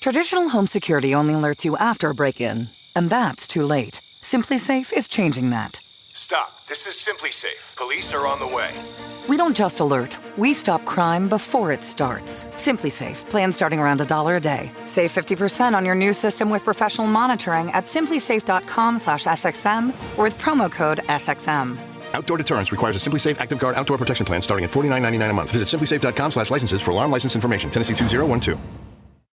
Traditional home security only alerts you after a break-in, and that's too late. Simply Safe is changing that. Stop. This is Simply Safe. Police are on the way. We don't just alert, we stop crime before it starts. Simply Safe, plan starting around $1 a day. Save 50% on your new system with professional monitoring at simplysafe.com/SXM or with promo code SXM. Outdoor deterrence requires a Simply Safe Active Guard outdoor protection plan starting at $49.99 a month. Visit simplysafe.com/licenses for alarm license information. Tennessee 2012.